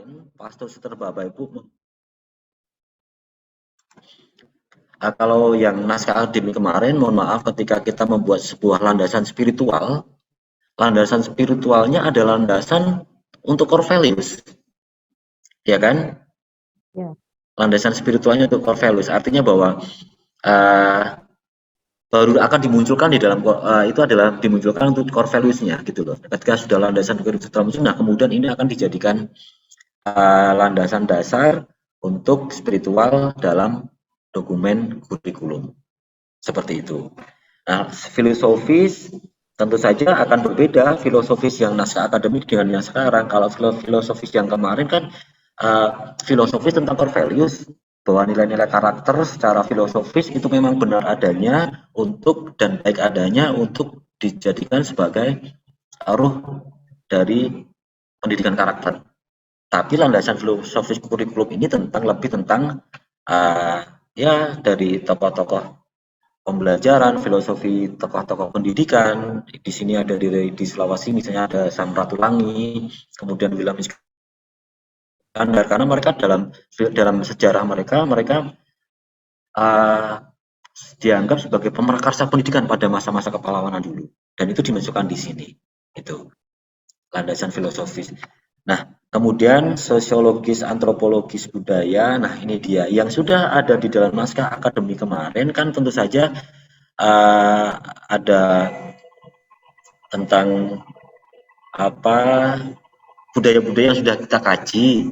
kemarin, Pastor Suter Bapak Ibu, kalau yang naskah akademik kemarin, mohon maaf, ketika kita membuat sebuah landasan spiritualnya adalah landasan untuk core values, ya kan? Ya. Landasan spiritualnya untuk core values, artinya bahwa uh, baru akan dimunculkan di dalam itu adalah dimunculkan untuk core values-nya gitu loh. Ketika sudah landasan spiritual muncul, nah kemudian ini akan dijadikan landasan dasar untuk spiritual dalam dokumen kurikulum. Seperti itu. Nah, filosofis tentu saja akan berbeda filosofis yang naskah akademik dengan yang sekarang. Kalau filosofis yang kemarin kan filosofis tentang core values, bahwa nilai-nilai karakter secara filosofis itu memang benar adanya untuk dan baik adanya untuk dijadikan sebagai ruh dari pendidikan karakter. Tapi landasan filosofis kurikulum ini lebih tentang ya dari tokoh-tokoh pembelajaran, filosofi tokoh-tokoh pendidikan. Di sini ada di Sulawesi misalnya ada Sam Ratulangi, kemudian William Iskandar, karena mereka dalam sejarah mereka uh, dianggap sebagai pemerkarsa pendidikan pada masa-masa kepahlawanan dulu, dan itu dimasukkan di sini. Itu landasan filosofis. Nah, kemudian sosiologis, antropologis budaya. Nah, ini dia yang sudah ada di dalam naskah akademik kemarin kan tentu saja ada tentang apa budaya-budaya yang sudah kita kaji,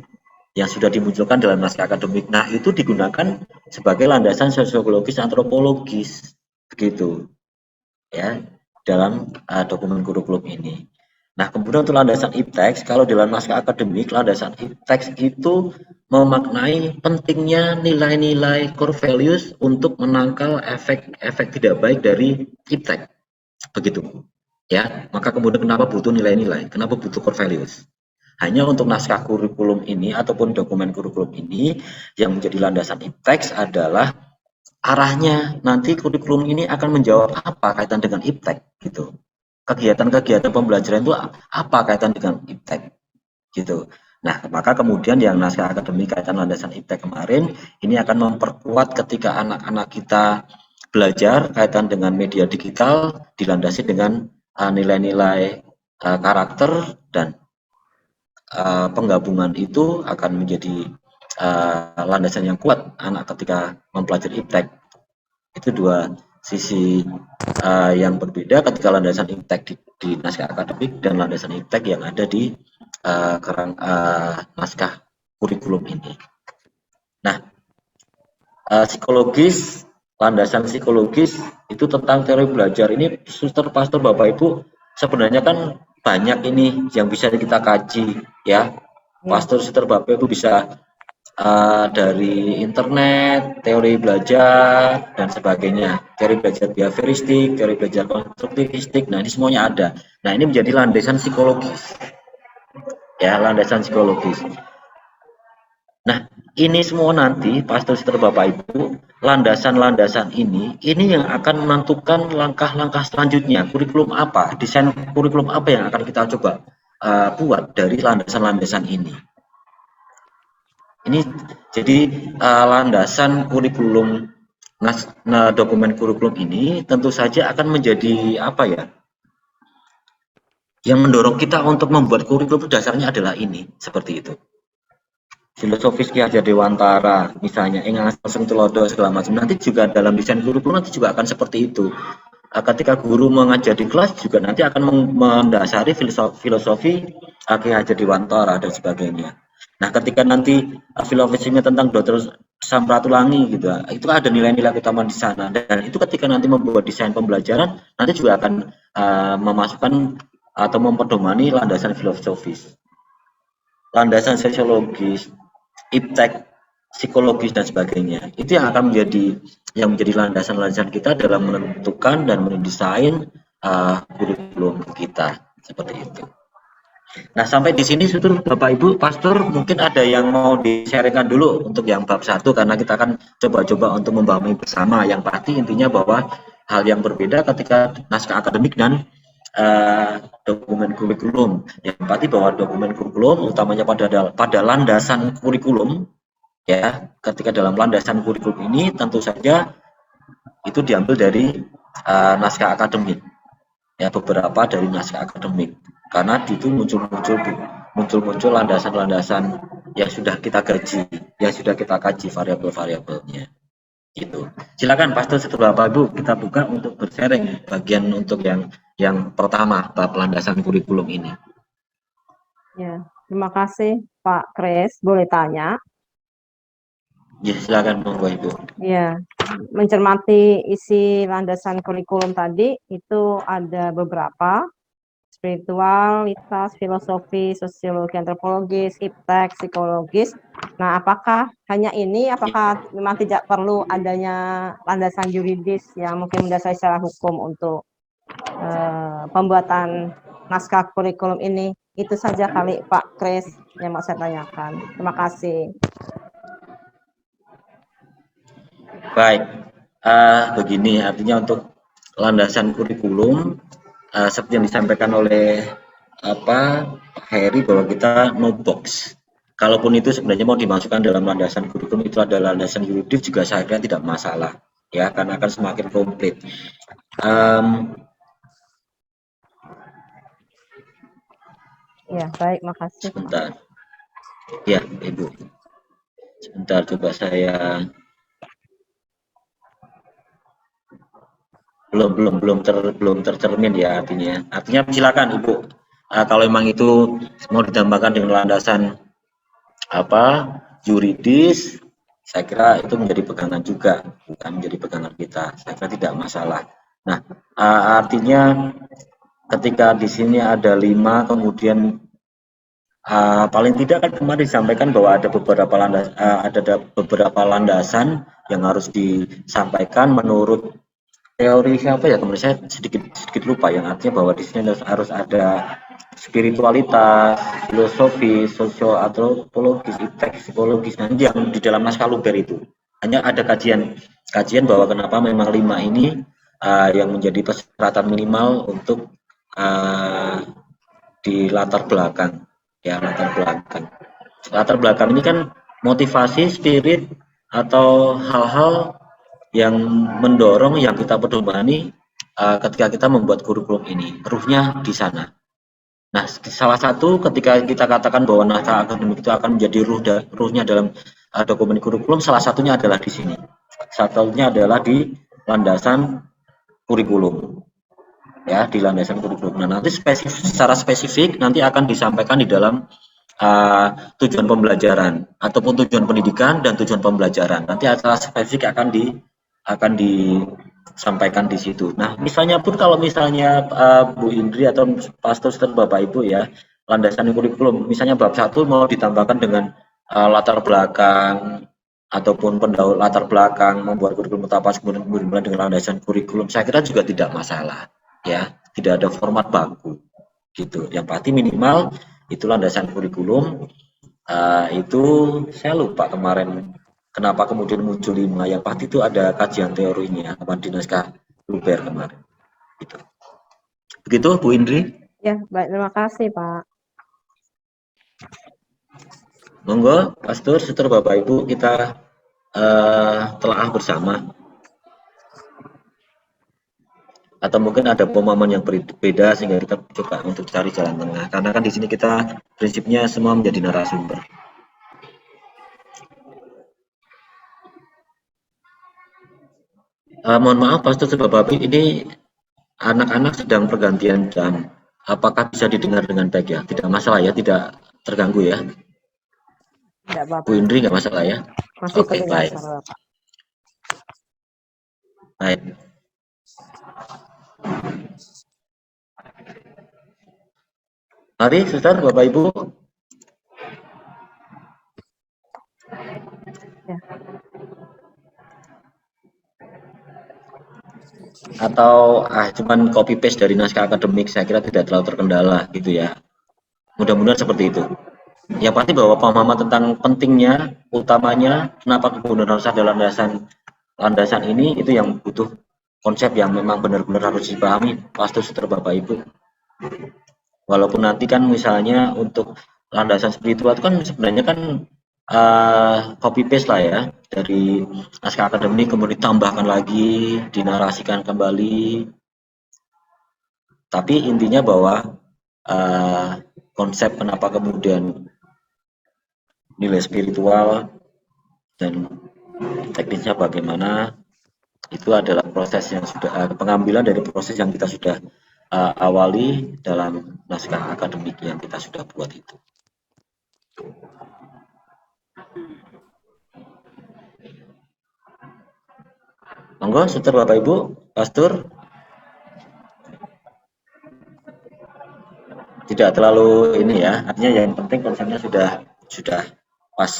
yang sudah dimunculkan dalam naskah akademik. Nah, itu digunakan sebagai landasan sosiologis, antropologis, begitu, ya, dalam dokumen kurikulum ini. Nah, kemudian untuk landasan ipteks, kalau dalam naskah akademik, landasan ipteks itu memaknai pentingnya nilai-nilai core values untuk menangkal efek-efek tidak baik dari iptek, begitu. Ya, maka kemudian kenapa butuh nilai-nilai? Kenapa butuh core values? Hanya untuk naskah kurikulum ini ataupun dokumen kurikulum ini yang menjadi landasan ipteks adalah arahnya nanti kurikulum ini akan menjawab apa kaitan dengan iptek gitu. Kegiatan-kegiatan pembelajaran itu apa kaitan dengan iptek gitu. Nah, maka kemudian yang naskah akademik kaitan landasan iptek kemarin ini akan memperkuat ketika anak-anak kita belajar kaitan dengan media digital dilandasi dengan nilai-nilai karakter dan penggabungan itu akan menjadi landasan yang kuat anak ketika mempelajari iptek. Itu dua sisi yang berbeda ketika landasan iptek di naskah akademik dan landasan iptek yang ada di naskah kurikulum ini. Nah, psikologis, landasan psikologis itu tentang teori belajar. Ini suster, pastor, bapak ibu, sebenarnya kan banyak ini yang bisa kita kaji, ya. Pastor, suster, bapak ibu bisa dari internet, teori belajar, dan sebagainya. Teori belajar behavioristik, teori belajar konstruktivistik, nah ini semuanya ada. Nah, ini menjadi landasan psikologis. Ya, landasan psikologis. Nah, ini semua nanti, pastor, suster, bapak, ibu, landasan-landasan ini yang akan menentukan langkah-langkah selanjutnya. Kurikulum apa, desain kurikulum apa yang akan kita coba buat dari landasan-landasan ini. Ini jadi landasan kurikulum dokumen kurikulum ini tentu saja akan menjadi apa ya? Yang mendorong kita untuk membuat kurikulum dasarnya adalah ini, seperti itu. Filosofis Ki Hajar Dewantara, misalnya Engang Seng Tulodo segala macam. Nanti juga dalam desain kurikulum nanti juga akan seperti itu. Ketika guru mengajar di kelas juga nanti akan mendasari filosofi Ki Hajar Dewantara dan sebagainya. Nah, ketika nanti filosofinya tentang Dr. Sam Ratulangi gitu, itu ada nilai-nilai utama di sana. Dan itu ketika nanti membuat desain pembelajaran, nanti juga akan memasukkan atau memperdomani landasan filosofis, landasan sosiologis, iptek, psikologis dan sebagainya. Itu yang akan menjadi landasan-landasan kita dalam menentukan dan mendesain kurikulum kita seperti itu. Nah, sampai di sini Sutur, Bapak Ibu, Pastor, mungkin ada yang mau di-sharingkan dulu untuk yang bab 1 karena kita akan coba-coba untuk memahami bersama. Yang pasti intinya bahwa hal yang berbeda ketika naskah akademik dan dokumen kurikulum. Yang berarti bahwa dokumen kurikulum utamanya pada landasan kurikulum, ya. Ketika dalam landasan kurikulum ini tentu saja itu diambil dari naskah akademik, ya, beberapa dari naskah akademik. Karena itu muncul landasan-landasan yang sudah kita kaji variabel-variabelnya. Gitu. Silakan Pastor, setelah Bapak Ibu kita buka untuk bersharing bagian untuk yang pertama bab landasan kurikulum ini. Ya, terima kasih Pak Kris. Boleh tanya? Ya, silakan Bapak Ibu. Ya, mencermati isi landasan kurikulum tadi itu ada beberapa: spiritualitas, filosofi, sosiologi, antropologis, iptek, psikologis. Nah, apakah hanya ini? Apakah memang tidak perlu adanya landasan yuridis yang mungkin mendasari secara hukum untuk pembuatan naskah kurikulum ini? Itu saja kali Pak Kris yang mau saya tanyakan. Terima kasih. Baik, begini artinya untuk landasan kurikulum seperti yang disampaikan oleh Pak Heri bahwa kita no box. Kalaupun itu sebenarnya mau dimasukkan dalam landasan kurikulum itu adalah landasan yuridis juga saya kira tidak masalah, ya, karena akan semakin komplit. Ya, baik, makasih. Sebentar. Ya, Ibu. Sebentar, coba saya belum tercermin ya artinya. Artinya silakan Ibu. Kalau memang itu mau ditambahkan dengan landasan yuridis, saya kira itu menjadi pegangan juga, bukan menjadi pegangan kita. Saya kira tidak masalah. Nah, artinya ketika di sini ada 5, kemudian paling tidak kan kemarin disampaikan bahwa ada beberapa landasan yang harus disampaikan menurut teori siapa ya, kemarin saya sedikit lupa, yang artinya bahwa di sini harus ada spiritualitas, filosofi, sosio-antropologis, iptek, psikologis, nanti yang di dalam naskah Luber itu hanya ada kajian bahwa kenapa memang 5 ini yang menjadi persyaratan minimal untuk di latar belakang, ya, latar belakang ini kan motivasi, spirit, atau hal-hal yang mendorong yang kita pedomani ketika kita membuat kurikulum ini, ruhnya di sana. Nah, salah satu ketika kita katakan bahwa naskah akademik itu akan menjadi ruhnya dalam dokumen kurikulum, salah satunya adalah di sini. Satunya adalah di landasan kurikulum, ya, di landasan kurikulum. Nah, nanti secara spesifik nanti akan disampaikan di dalam tujuan pembelajaran ataupun tujuan pendidikan dan tujuan pembelajaran. Nanti acara spesifik akan disampaikan di situ. Nah, misalnya pun kalau misalnya Bu Indri atau Pastor Bapak Ibu ya, landasan kurikulum, misalnya bab 1 mau ditambahkan dengan latar belakang ataupun latar belakang membuat kurikulum tapas kemudian dengan landasan kurikulum, saya kira juga tidak masalah, ya, tidak ada format baku gitu. Yang pasti minimal itu landasan kurikulum. Itu saya lupa kemarin kenapa kemudian muncul 5, yang pasti itu ada kajian teorinya kemarin di naskah Luber kemarin gitu. Begitu Bu Indri? Ya, baik, terima kasih Pak. Monggo Pastor, seter Bapak Ibu kita telaah bersama. Atau mungkin ada pemahaman yang berbeda sehingga kita coba untuk cari jalan tengah. Karena kan di sini kita prinsipnya semua menjadi narasumber. Mohon maaf Pastor Bapak Ibu, ini anak-anak sedang pergantian jam. Apakah bisa didengar dengan baik ya? Tidak masalah ya, tidak terganggu ya? Tidak apa-apa. Bu Indri nggak masalah ya? Masih Oke, terdengar baik. suara Bapak. Baik. Mari, Suster, Bapak Ibu. Ya. Atau cuman copy paste dari naskah akademik, saya kira tidak terlalu terkendala gitu ya. Mudah-mudahan seperti itu. Yang pasti bahwa pemahaman tentang pentingnya, utamanya, kenapa kegunaan harus ada landasan ini, itu yang butuh konsep yang memang benar-benar harus dipahami, Pastor Suster Bapak Ibu. Walaupun nanti kan misalnya untuk landasan spiritual itu kan sebenarnya kan copy paste lah ya dari naskah akademik, kemudian ditambahkan lagi, dinarasikan kembali. Tapi intinya bahwa uh, konsep kenapa kemudian nilai spiritual dan teknisnya bagaimana itu adalah proses yang sudah pengambilan dari proses yang kita sudah awali dalam naskah akademik yang kita sudah buat itu. Monggo, Suster Bapak Ibu, Pastor, tidak terlalu ini ya, artinya yang penting konsepnya sudah pas.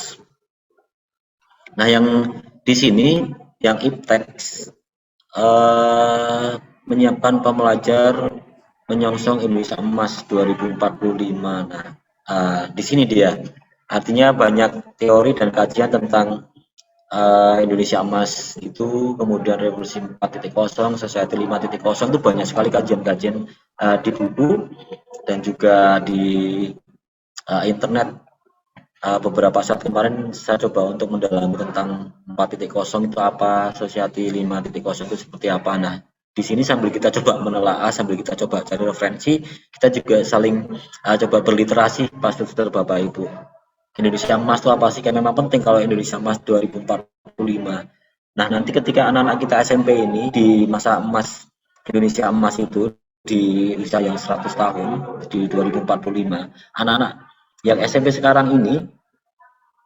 Nah, yang di sini yang IPTEX menyiapkan pembelajar menyongsong Indonesia Emas 2045. Nah, di sini dia. Artinya banyak teori dan kajian tentang Indonesia Emas itu, kemudian Revolusi 4.0, Society 5.0 itu banyak sekali kajian-kajian di buku dan juga di internet. Beberapa saat kemarin saya coba untuk mendalami tentang 4.0 itu apa, Society 5.0 itu seperti apa. Nah, di sini sambil kita coba menelaah, sambil kita coba cari referensi, kita juga saling coba berliterasi, Pastor Bapak Ibu. Indonesia Emas itu apa sih? Kan memang penting kalau Indonesia Emas 2045. Nah, nanti ketika anak-anak kita SMP ini di masa emas Indonesia Emas itu di usia yang 100 tahun di 2045, anak-anak yang SMP sekarang ini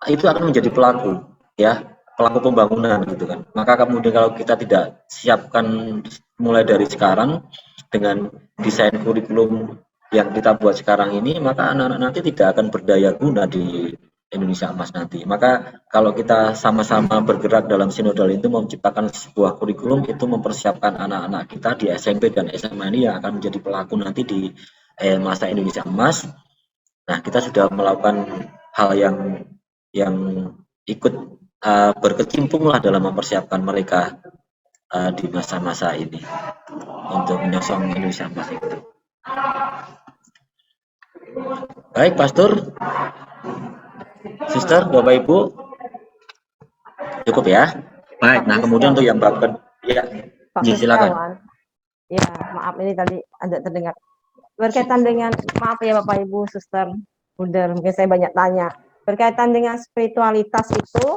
itu akan menjadi pelaku ya, pelaku pembangunan gitu kan. Maka kemudian kalau kita tidak siapkan mulai dari sekarang dengan desain kurikulum yang kita buat sekarang ini, maka anak-anak nanti tidak akan berdaya guna di Indonesia Emas nanti. Maka kalau kita sama-sama bergerak dalam sinodal itu menciptakan sebuah kurikulum, itu mempersiapkan anak-anak kita di SMP dan SMA ini yang akan menjadi pelaku nanti di masa Indonesia Emas. Nah, kita sudah melakukan hal yang ikut berkecimpung lah dalam mempersiapkan mereka di masa-masa ini untuk menyongsong Indonesia Emas itu. Baik, Pastor, Sister, Bapak Ibu, cukup ya. Baik, nah kemudian untuk yang bab ya, silakan. Ya, maaf ini tadi ada terdengar berkaitan dengan, maaf ya Bapak Ibu, Suster, Buder, mungkin saya banyak tanya berkaitan dengan spiritualitas itu.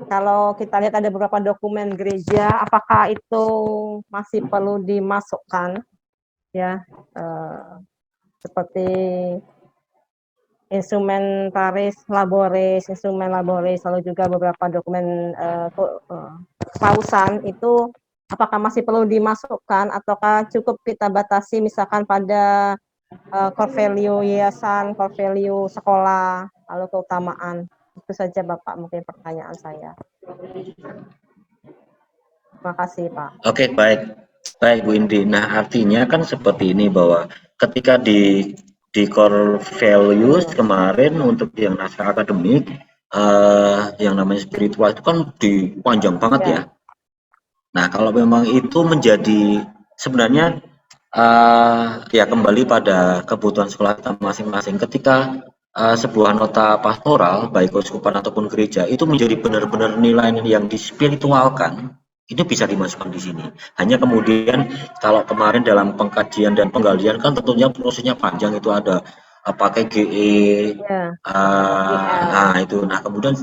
Kalau kita lihat ada beberapa dokumen gereja, apakah itu masih perlu dimasukkan ya, seperti instrumentaris laboris, lalu juga beberapa dokumen pausan itu, apakah masih perlu dimasukkan ataukah cukup kita batasi misalkan pada core value yayasan, core value sekolah, lalu keutamaan. Itu saja Bapak mungkin pertanyaan saya. Terima kasih Pak. Oke, baik Bu Indi. Nah, artinya kan seperti ini bahwa ketika di core values kemarin untuk yang naskah akademik yang namanya spiritual itu kan dipanjang banget ya. Nah, kalau memang itu menjadi sebenarnya ya kembali pada kebutuhan sekolah kita masing-masing. Ketika sebuah nota pastoral, baik keuskupan ataupun gereja, itu menjadi benar-benar nilai yang dispiritualkan, itu bisa dimasukkan di sini. Hanya kemudian kalau kemarin dalam pengkajian dan penggalian kan tentunya prosesnya panjang, itu ada pakai GE, nah itu. Nah kemudian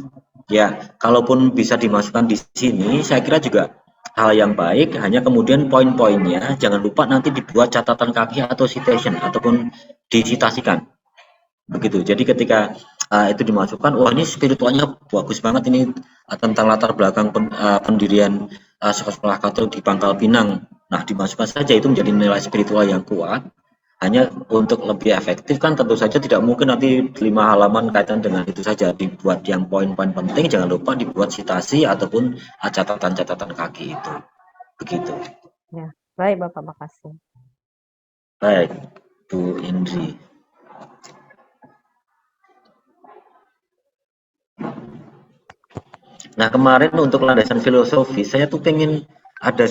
ya kalaupun bisa dimasukkan di sini, saya kira juga hal yang baik. Hanya kemudian poin-poinnya jangan lupa nanti dibuat catatan kaki atau citation ataupun disitasikan begitu. Jadi ketika itu dimasukkan, wah ini spiritualnya bagus banget ini tentang latar belakang pendirian sekolah Katolik di Pangkal Pinang. Nah dimasukkan saja, itu menjadi nilai spiritual yang kuat. Hanya untuk lebih efektif kan tentu saja tidak mungkin nanti 5 halaman kaitan dengan itu saja, dibuat yang poin-poin penting, jangan lupa dibuat citasi ataupun catatan-catatan kaki itu. Begitu. Ya, baik Bapak, makasih. Baik, Bu Indri. Nah kemarin untuk landasan filosofi, saya tuh pengen ada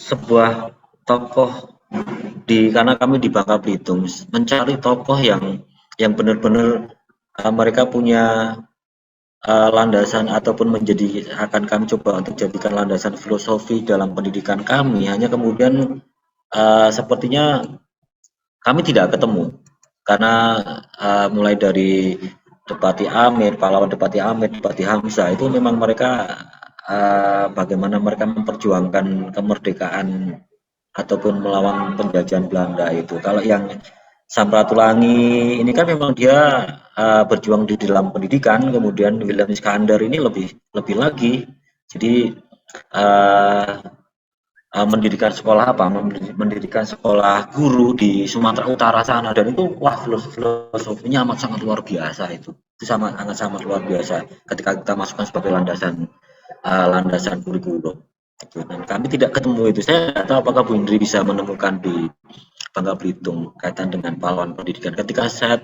sebuah tokoh karena kami di Bangka Belitung mencari tokoh yang benar-benar mereka punya landasan ataupun akan kami coba untuk jadikan landasan filosofi dalam pendidikan kami. Hanya kemudian sepertinya kami tidak ketemu karena mulai dari Depati Amir, pahlawan Depati Amir, Depati Hamzah itu memang mereka bagaimana mereka memperjuangkan kemerdekaan ataupun melawan penjajahan Belanda itu. Kalau yang Samratulangi ini kan memang dia berjuang di dalam pendidikan, kemudian William Iskandar ini lebih lebih lagi. Jadi uh, mendirikan sekolah apa? Mendirikan sekolah guru di Sumatera Utara sana dan itu wah filosofinya amat sangat luar biasa itu. Itu sangat luar biasa ketika kita masukkan sebagai landasan kurikulum. Gitu. Dan kami tidak ketemu itu. Saya tidak tahu apakah Bu Indri bisa menemukan di Bangka Belitung kaitan dengan pahlawan pendidikan. Ketika saya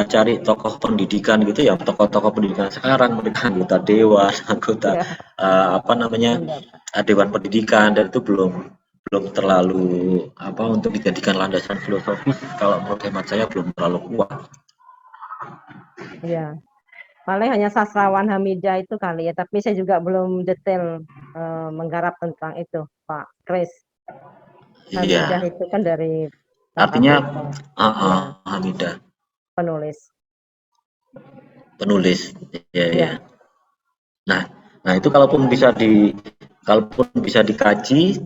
cari tokoh pendidikan gitu ya, tokoh-tokoh pendidikan sekarang, mereka anggota dewan, anggota Ya, apa namanya benar. dewan pendidikan dan itu belum belum terlalu untuk dijadikan landasan filosofis. Kalau menurut hemat saya belum terlalu kuat. Ya, paling hanya sastrawan Hamidah itu kali ya, tapi saya juga belum detail menggarap tentang itu, Pak Kris. Hamidah Iya, itu kan dari Bangka artinya Belitung, ya, Hamidah penulis. penulis. Iya, iya. Ya, Nah, nah itu kalaupun bisa dikaji,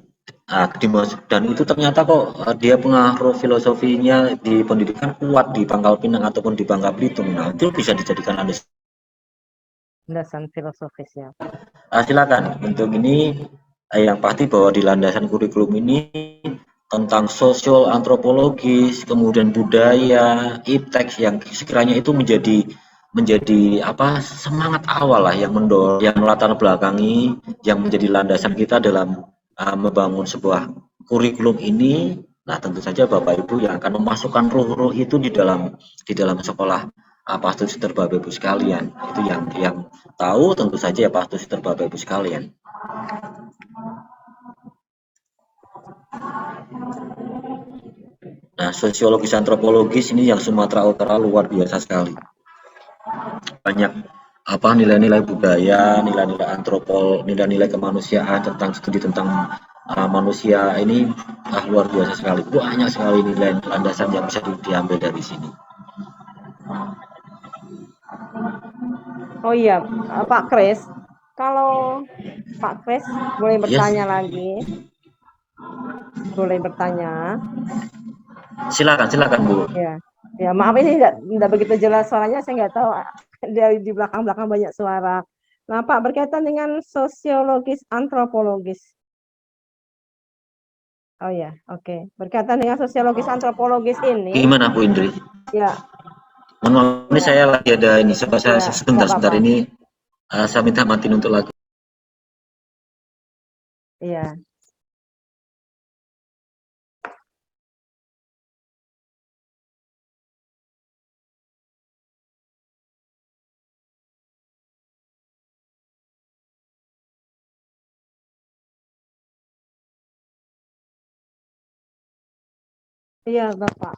dan itu ternyata kok dia pengaruh filosofinya di pendidikan kuat di Pangkal Pinang ataupun di Bangka Belitung. Nah, itu bisa dijadikan landasan. landasan filosofis ya. Silakan untuk ini yang pasti bahwa di landasan kurikulum ini tentang sosial antropologis, kemudian budaya, iptek yang sekiranya itu menjadi menjadi semangat awal lah yang mendorong, yang melatar belakangi, yang menjadi landasan kita dalam membangun sebuah kurikulum ini. Nah, tentu saja Bapak Ibu yang akan memasukkan ruh-ruh itu di dalam sekolah Pastus Bapak Ibu sekalian. Itu yang tahu tentu saja ya Pastus Bapak Ibu sekalian. Nah, sosiologis antropologis ini yang Sumatera Utara luar biasa sekali. Banyak nilai-nilai budaya, nilai-nilai nilai-nilai kemanusiaan tentang studi tentang manusia ini luar biasa sekali. Banyak sekali nilai landasan yang bisa diambil dari sini. Oh iya, Pak Kris, kalau Pak Kris boleh Yes, bertanya lagi, boleh bertanya. silakan silakan Bu. Ya, ya maaf ini tidak begitu jelas suaranya, saya nggak tahu dari di belakang-belakang banyak suara. Nah, Pak, berkaitan dengan sosiologis antropologis. Oh ya, oke. Berkaitan dengan sosiologis antropologis ini, Gimana Bu Indri? ya, Mohon maaf, ini ya, saya lagi ada ini, saya ya, nggak sebentar apa-apa. ini saya minta matiin untuk lagi. Iya, iya, Bapak.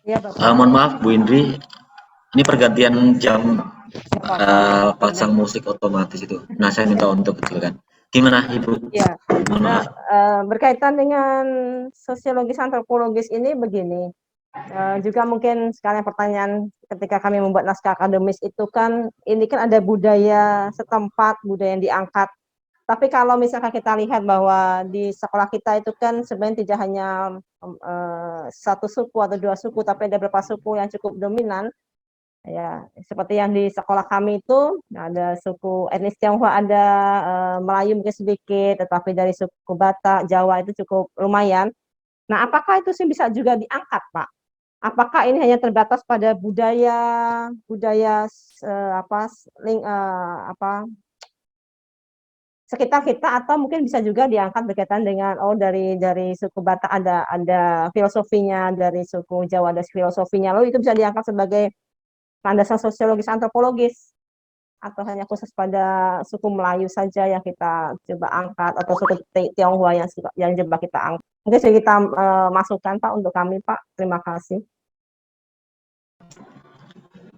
Iya, Bapak. Mohon maaf Bu Indri, ini pergantian jam Nggak apa-apa. pasang musik otomatis itu. Nah, saya minta untuk kecilkan. Gimana Ibu? Iya. Mohon Nah, maaf. berkaitan dengan sosiologis antropologis ini begini. Juga mungkin sekalian pertanyaan ketika kami membuat naskah akademis itu kan ini kan ada budaya setempat, budaya yang diangkat. Tapi kalau misalkan kita lihat bahwa di sekolah kita itu kan sebenarnya tidak hanya satu suku atau dua suku, tapi ada beberapa suku yang cukup dominan. Ya, seperti yang di sekolah kami itu ada suku etnis Tionghoa, ada Melayu mungkin sedikit, tetapi dari suku Batak, Jawa itu cukup lumayan. Nah, apakah itu sih bisa juga diangkat, Pak? Apakah ini hanya terbatas pada budaya budaya apa apa sekitar kita atau mungkin bisa juga diangkat berkaitan dengan dari suku Batak ada filosofinya, dari suku Jawa ada filosofinya, lalu itu bisa diangkat sebagai landasan sosiologis antropologis. atau hanya khusus pada suku Melayu saja yang kita coba angkat atau suku Tionghoa yang coba kita angkat? Mungkin bisa kita masukkan Pak untuk kami Pak. Terima kasih.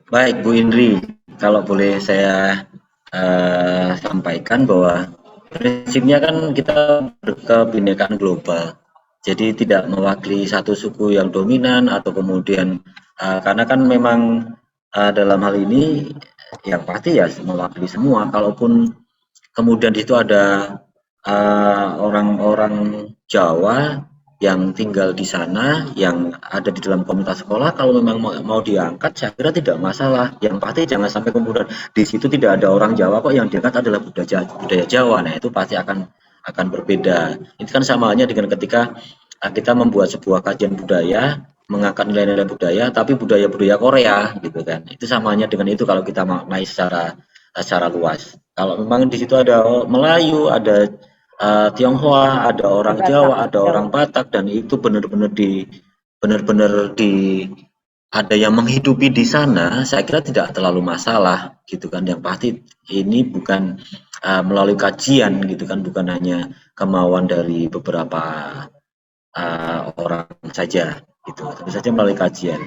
Baik Bu Indri, kalau boleh saya sampaikan bahwa prinsipnya kan kita berkebinekaan global. Jadi tidak mewakili satu suku yang dominan atau kemudian karena kan memang dalam hal ini yang pasti ya mewakili semua. Kalaupun kemudian di situ ada orang-orang Jawa yang tinggal di sana, yang ada di dalam komunitas sekolah, kalau memang mau diangkat, saya kira tidak masalah. Yang pasti jangan sampai kemudian di situ tidak ada orang Jawa kok, yang diangkat adalah budaya Jawa. Nah, itu pasti akan berbeda. Itu kan sama halnya dengan ketika kita membuat sebuah kajian budaya, mengangkat nilai-nilai budaya, tapi budaya-budaya Korea gitu kan. Itu samanya dengan itu kalau kita maknai secara luas. Kalau memang di situ ada Melayu, ada Tionghoa, ada orang Batak, Jawa, ada Jawa. orang Batak, dan itu benar-benar ada yang menghidupi di sana, saya kira tidak terlalu masalah gitu kan. Yang pasti ini bukan melalui kajian gitu kan, bukan hanya kemauan dari beberapa orang saja gitu, tentu saja melalui kajian.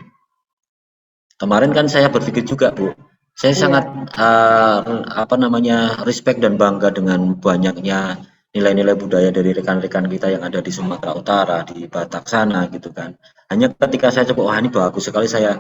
Kemarin kan saya berpikir juga Bu, saya sangat Iya, respect dan bangga dengan banyaknya nilai-nilai budaya dari rekan-rekan kita yang ada di Sumatera Utara, di Batak sana gitu kan. Hanya ketika saya coba, wah ini bagus sekali, saya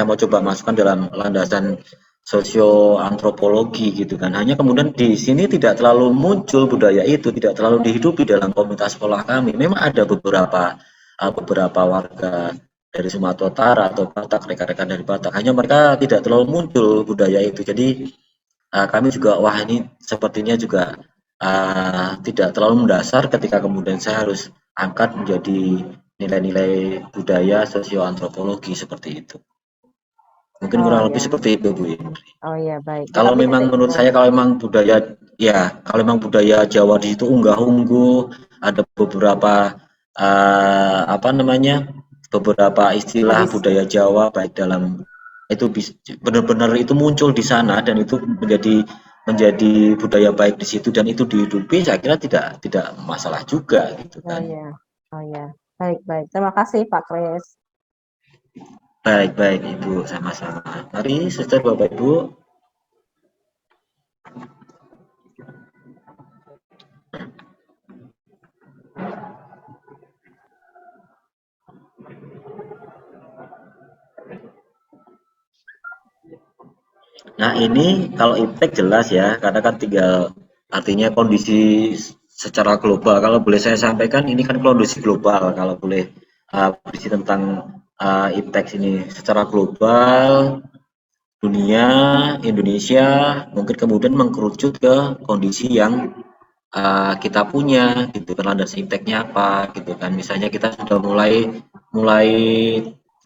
mau coba masukkan dalam landasan sosio antropologi gitu kan. Hanya kemudian di sini tidak terlalu muncul budaya itu, tidak terlalu dihidupi dalam komunitas sekolah kami. Memang ada beberapa warga dari Sumatera Utara atau Batak, rekan-rekan dari Batak. Hanya mereka tidak terlalu muncul budaya itu. Jadi kami juga, wah ini sepertinya juga tidak terlalu mendasar ketika kemudian saya harus angkat menjadi nilai-nilai budaya sosioantropologi seperti itu. Mungkin oh kurang lebih ya, seperti itu Bu Indri. oh ya baik. Ya, Kalau tapi memang menurut saya, kalau memang budaya, ya kalau memang budaya Jawa di situ unggah-ungguh, ada beberapa beberapa istilah tradisi. budaya Jawa baik dalam itu benar-benar itu muncul di sana dan itu menjadi budaya baik di situ dan itu dihidupi, saya kira tidak masalah juga gitu Oh kan. ya, oh ya, baik baik. Terima kasih Pak Kris. Baik baik Ibu, sama-sama. Mari Suster Bapak Ibu. Nah, ini kalau impact jelas ya, karena kan tinggal artinya kondisi secara global. Kalau boleh saya sampaikan, ini kan kondisi global. Kalau boleh berisi tentang impact ini secara global, dunia, Indonesia, mungkin kemudian mengkerucut ke kondisi yang kita punya, gitu kan, landas impact-nya apa, gitu kan. Misalnya kita sudah mulai mulai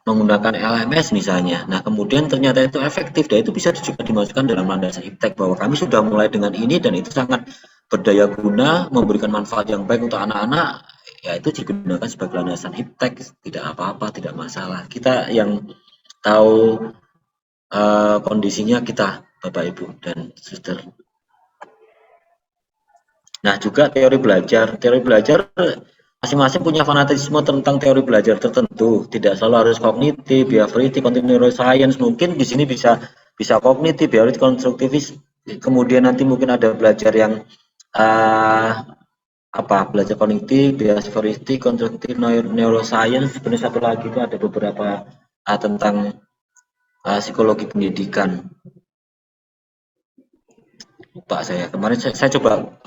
menggunakan LMS misalnya. Nah, kemudian ternyata itu efektif dan itu bisa juga dimasukkan dalam landasan iptek bahwa kami sudah mulai dengan ini dan itu sangat berdaya guna, memberikan manfaat yang baik untuk anak-anak, ya itu digunakan sebagai landasan iptek, tidak apa-apa, tidak masalah. Kita yang tahu kondisinya kita, Bapak Ibu dan Suster. Nah, juga teori belajar. Teori belajar masing-masing punya fanatisme tentang teori belajar tertentu. Tidak selalu harus kognitif, behavioristik, continuing neuroscience. Mungkin di sini bisa bisa kognitif, behavioristik, konstruktivis. Kemudian nanti mungkin ada belajar yang uh, belajar kognitif, behavioristik, konstruktif, neuroscience. Kemudian satu lagi itu ada beberapa tentang psikologi pendidikan. Lupa saya. Kemarin saya coba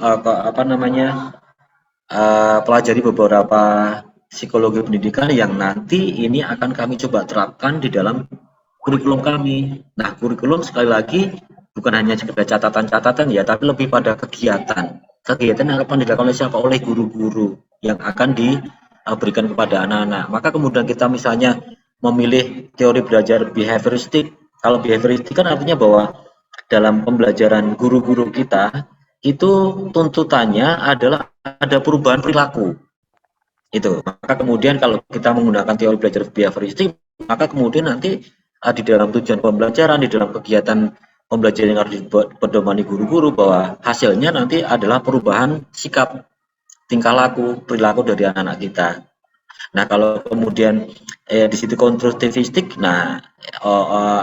pelajari beberapa psikologi pendidikan yang nanti ini akan kami coba terapkan di dalam kurikulum kami. Nah, kurikulum sekali lagi bukan hanya sekedar catatan-catatan ya, tapi lebih pada kegiatan. Kegiatan yang akan dilakukan oleh siapa? Oleh guru-guru yang akan diberikan kepada anak-anak. Maka kemudian kita misalnya memilih teori belajar behavioristik. Kalau behavioristik kan artinya bahwa dalam pembelajaran guru-guru kita itu tuntutannya adalah ada perubahan perilaku itu. Maka kemudian kalau kita menggunakan teori belajar behavioristik, maka kemudian nanti di dalam tujuan pembelajaran, di dalam kegiatan pembelajaran yang harus dipedomani guru-guru bahwa hasilnya nanti adalah perubahan sikap, tingkah laku, perilaku dari anak-anak kita. Nah, kalau kemudian di situ konstruktivistik, nah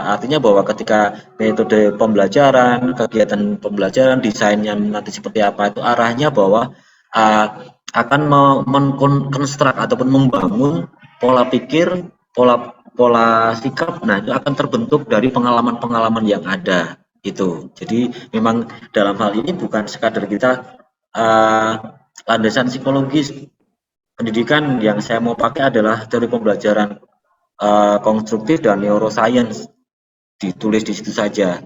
artinya bahwa ketika metode pembelajaran, kegiatan pembelajaran, desainnya nanti seperti apa itu arahnya bahwa uh, akan mengkonstruk ataupun membangun pola pikir, pola pola sikap, nah itu akan terbentuk dari pengalaman-pengalaman yang ada itu. Jadi memang dalam hal ini bukan sekadar kita uh, landasan psikologis. Pendidikan yang saya mau pakai adalah teori pembelajaran konstruktif dan neuroscience. Ditulis di situ saja,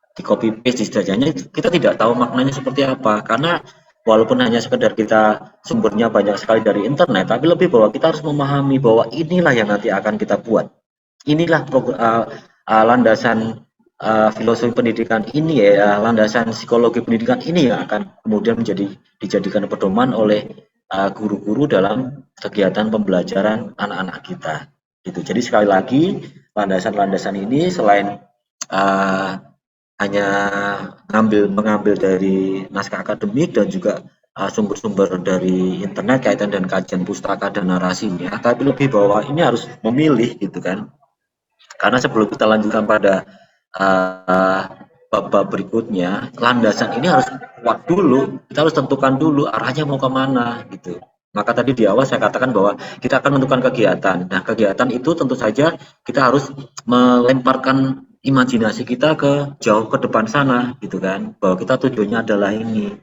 di copy paste di situ saja. Kita tidak tahu maknanya seperti apa, karena walaupun hanya sekedar kita sumbernya banyak sekali dari internet, tapi lebih bahwa kita harus memahami bahwa inilah yang nanti akan kita buat. Inilah landasan filosofi pendidikan ini ya, landasan psikologi pendidikan ini yang akan kemudian dijadikan pedoman oleh guru-guru dalam kegiatan pembelajaran anak-anak kita. Gitu. Jadi sekali lagi landasan-landasan ini selain uh, hanya mengambil dari naskah akademik dan juga sumber-sumber dari internet kaitan dan kajian pustaka dan narasinya, tapi lebih bahwa ini harus memilih gitu kan. Karena sebelum kita lanjutkan pada bab-bab berikutnya, landasan ini harus kuat dulu, kita harus tentukan dulu arahnya mau kemana gitu. Maka tadi di awal saya katakan bahwa kita akan menentukan kegiatan. Nah, kegiatan itu tentu saja kita harus melemparkan imajinasi kita ke jauh ke depan sana gitu kan, bahwa kita tujuannya adalah ini.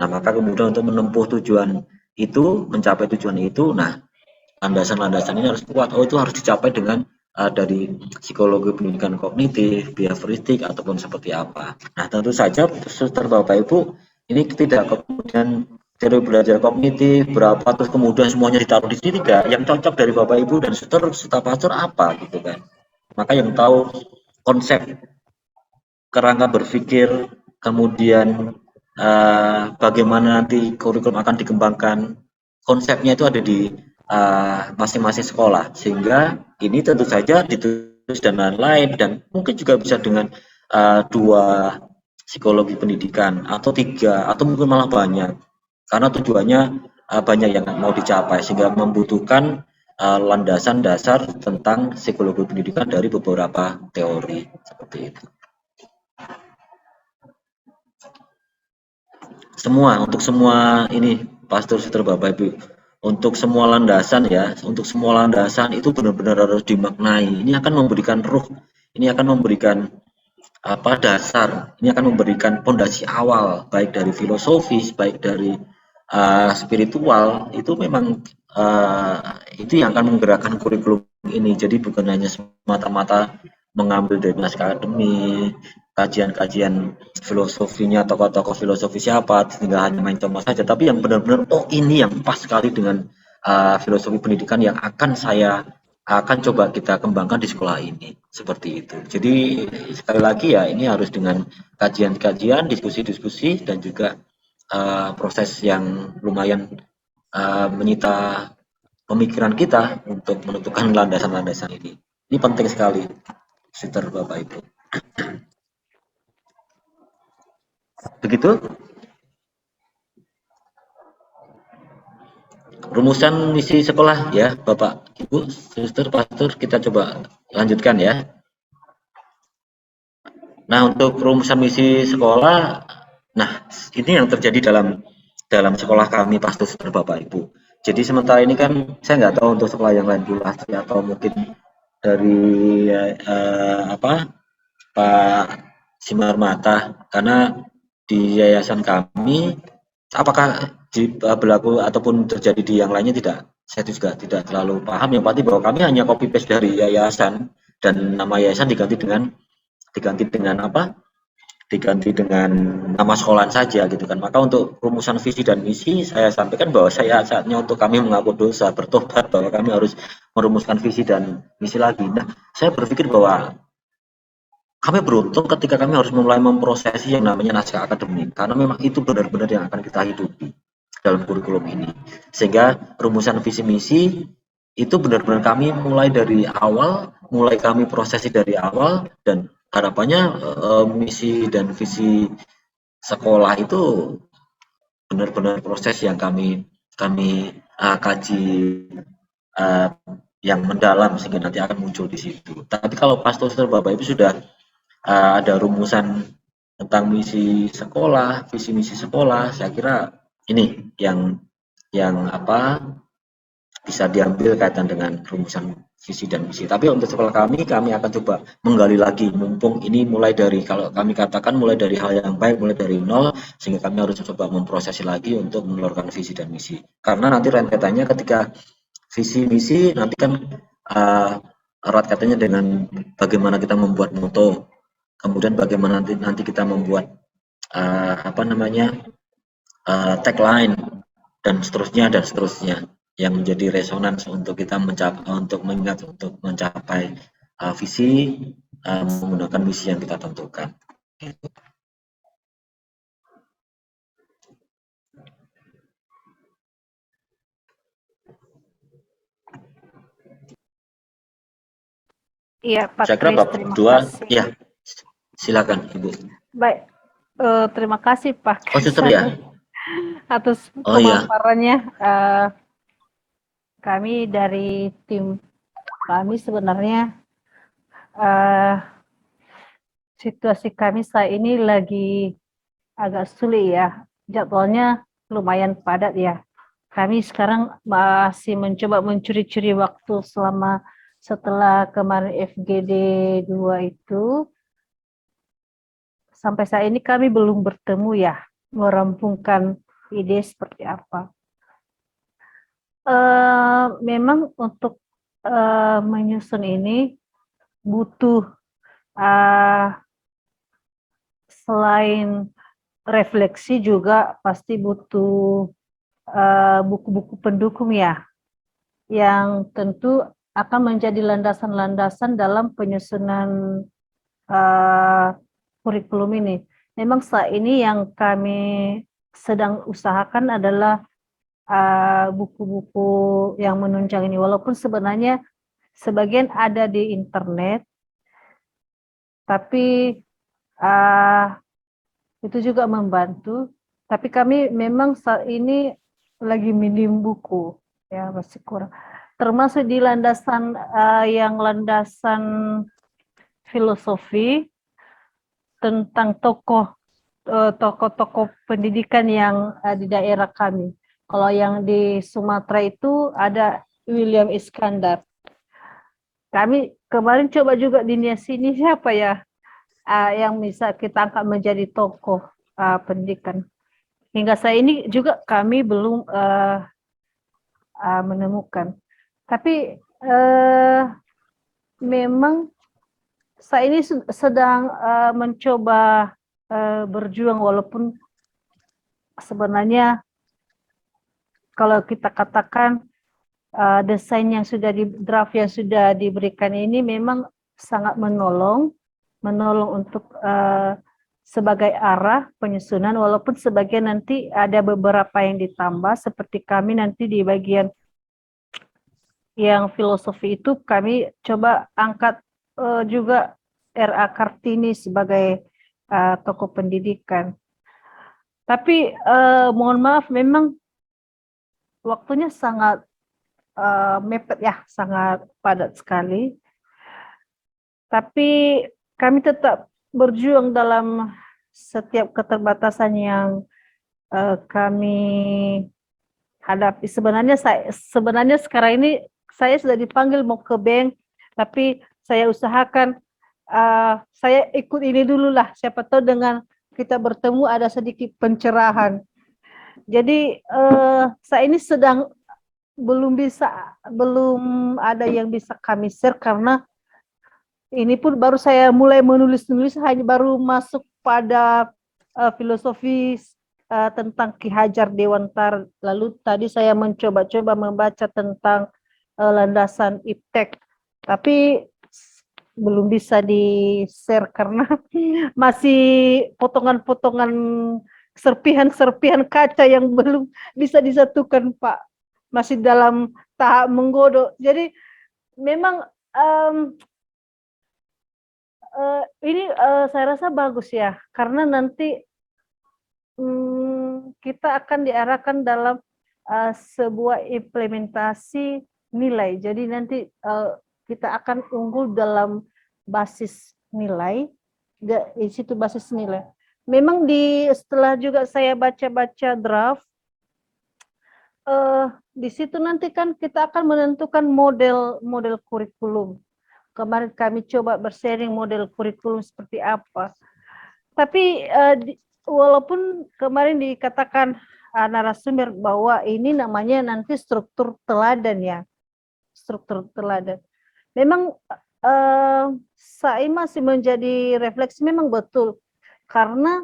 Nah, maka kemudian untuk menempuh tujuan itu, mencapai tujuan itu, nah landasan-landasan ini harus kuat. Oh, itu harus dicapai dengan dari psikologi pendidikan kognitif, behavioristik ataupun seperti apa. Nah, tentu saja suster Bapak Ibu ini tidak kemudian teori belajar kognitif berapa terus kemudian semuanya ditaruh di sini, tidak. Yang cocok dari Bapak Ibu dan suster serta pastor apa gitu kan. Maka yang tahu konsep, kerangka berpikir, kemudian bagaimana nanti kurikulum akan dikembangkan, konsepnya itu ada di masing-masing sekolah, sehingga ini tentu saja ditulis dan lain-lain, dan mungkin juga bisa dengan 2 psikologi pendidikan atau 3 atau mungkin malah banyak, karena tujuannya banyak yang mau dicapai sehingga membutuhkan landasan dasar tentang psikologi pendidikan dari beberapa teori seperti itu. Untuk semua ini pastor suster Bapak Ibu, untuk semua landasan ya, untuk semua landasan itu benar-benar harus dimaknai. Ini akan memberikan ruh, ini akan memberikan apa dasar, ini akan memberikan pondasi awal baik dari filosofis, baik dari spiritual, itu memang itu yang akan menggerakkan kurikulum ini. Jadi bukan hanya semata-mata mengambil dari naskah akademik, kajian-kajian filosofinya tokoh-tokoh filosofi siapa, tinggal hanya main contoh saja, tapi yang benar-benar oh ini yang pas sekali dengan filosofi pendidikan yang akan coba kita kembangkan di sekolah ini, seperti itu. Jadi sekali lagi ya ini harus dengan kajian-kajian, diskusi-diskusi dan juga proses yang lumayan menyita pemikiran kita untuk menentukan landasan-landasan ini. Ini penting sekali, Sister Bapak Ibu. Begitu? Rumusan misi sekolah ya, Bapak, Ibu, Sister, Pastor, kita coba lanjutkan ya. Nah, untuk rumusan misi sekolah, nah ini yang terjadi dalam sekolah kami Pastor, Sister, Bapak, Ibu. Jadi sementara ini kan saya nggak tahu untuk sekolah yang lain dulu pasti atau mungkin dari apa Pak Simarmata, karena di yayasan kami apakah berlaku ataupun terjadi di yang lainnya tidak, saya juga tidak terlalu paham. Yang pasti bahwa kami hanya copy paste dari yayasan dan nama yayasan diganti dengan apa? Diganti dengan nama sekolahan saja gitu kan. Maka untuk rumusan visi dan misi saya sampaikan bahwa saya saatnya untuk kami mengaku dosa, bertobat bahwa kami harus merumuskan visi dan misi lagi. Nah, saya berpikir bahwa kami beruntung ketika kami harus mulai memprosesi yang namanya naskah akademik, karena memang itu benar-benar yang akan kita hidupi dalam kurikulum ini. Sehingga rumusan visi misi itu benar-benar kami mulai dari awal, mulai kami prosesi dari awal, dan harapannya misi dan visi sekolah itu benar-benar proses yang kami kami kaji uh, yang mendalam sehingga nanti akan muncul di situ. Tapi kalau pas poster Bapak Ibu sudah ada rumusan tentang misi sekolah, visi misi sekolah, saya kira ini yang apa bisa diambil kaitan dengan rumusan visi dan misi. Tapi untuk sekolah kami akan coba menggali lagi, mumpung ini mulai dari, kalau kami katakan mulai dari hal yang baik, mulai dari nol, sehingga kami harus coba memproses lagi untuk mengeluarkan visi dan misi. Karena nanti rentetannya ketika visi misi nanti kan erat katanya dengan bagaimana kita membuat moto, kemudian bagaimana nanti kita membuat apa namanya tagline dan seterusnya yang menjadi resonans untuk kita mencapai visi menggunakan misi yang kita tentukan. Iya, Pak Saya kira Kris, Bapak terima berdua, kasih. ya silakan Ibu. Baik, terima kasih Pak Oh, Kris Suster ya. atas Oh iya. pemaparannya. Kami dari tim kami sebenarnya situasi kami saat ini lagi agak sulit ya, jadwalnya lumayan padat ya. Kami sekarang masih mencoba mencuri-curi waktu setelah kemarin FGD 2 itu. Sampai saat ini kami belum bertemu ya, merampungkan ide seperti apa. Memang untuk menyusun ini butuh selain refleksi juga pasti butuh buku-buku pendukung ya, yang tentu akan menjadi landasan-landasan dalam penyusunan kurikulum ini. Memang saat ini yang kami sedang usahakan adalah buku-buku yang menunjang ini, walaupun sebenarnya sebagian ada di internet, tapi itu juga membantu. Tapi kami memang saat ini lagi minim buku, ya masih kurang. Termasuk di landasan landasan filosofi tentang tokoh-tokoh pendidikan yang di daerah kami. Kalau yang di Sumatera itu ada William Iskandar. Kami kemarin coba juga di sini siapa ya yang bisa kita angkat menjadi tokoh pendidikan. Hingga saat ini juga kami belum menemukan. Tapi memang saya ini sedang mencoba berjuang, walaupun sebenarnya kalau kita katakan desain yang sudah draft yang sudah diberikan ini memang sangat menolong untuk sebagai arah penyusunan, walaupun sebagian nanti ada beberapa yang ditambah, seperti kami nanti di bagian yang filosofi itu kami coba angkat juga R.A. Kartini sebagai tokoh pendidikan. Tapi mohon maaf, memang waktunya sangat mepet ya, sangat padat sekali. Tapi kami tetap berjuang dalam setiap keterbatasan yang kami hadapi. Sebenarnya sekarang ini saya sudah dipanggil mau ke bank, tapi saya usahakan saya ikut ini dulu lah, siapa tahu dengan kita bertemu ada sedikit pencerahan. Jadi saya ini belum ada yang bisa kami share, karena ini pun baru saya mulai menulis hanya baru masuk pada filosofi tentang Ki Hajar Dewantara. Lalu tadi saya mencoba-coba membaca tentang landasan iptek, tapi belum bisa di-share karena masih potongan-potongan serpihan kaca yang belum bisa disatukan, Pak. Masih dalam tahap menggodok. Jadi memang ini saya rasa bagus ya, karena nanti kita akan diarahkan dalam sebuah implementasi nilai. Jadi nanti kita akan unggul dalam basis nilai, di situ basis nilai. Memang setelah juga saya baca-baca draft, di situ nanti kan kita akan menentukan model kurikulum. Kemarin kami coba bersharing model kurikulum seperti apa. Tapi walaupun kemarin dikatakan narasumber bahwa ini namanya nanti struktur teladan ya, struktur teladan. Memang saya masih menjadi refleksi, memang betul, karena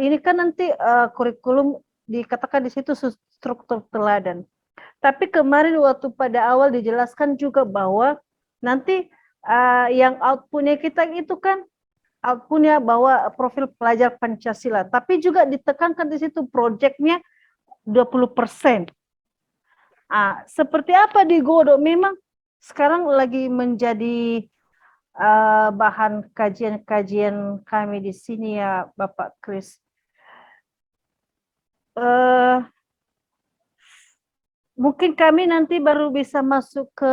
ini kan nanti kurikulum dikatakan di situ struktur teladan. Tapi kemarin waktu pada awal dijelaskan juga bahwa nanti yang outputnya kita itu kan outputnya bahwa profil pelajar Pancasila, tapi juga ditekankan di situ proyeknya 20%. Seperti apa di Godok? Memang sekarang lagi menjadi bahan kajian-kajian kami di sini ya, Bapak Kris. Mungkin kami nanti baru bisa masuk ke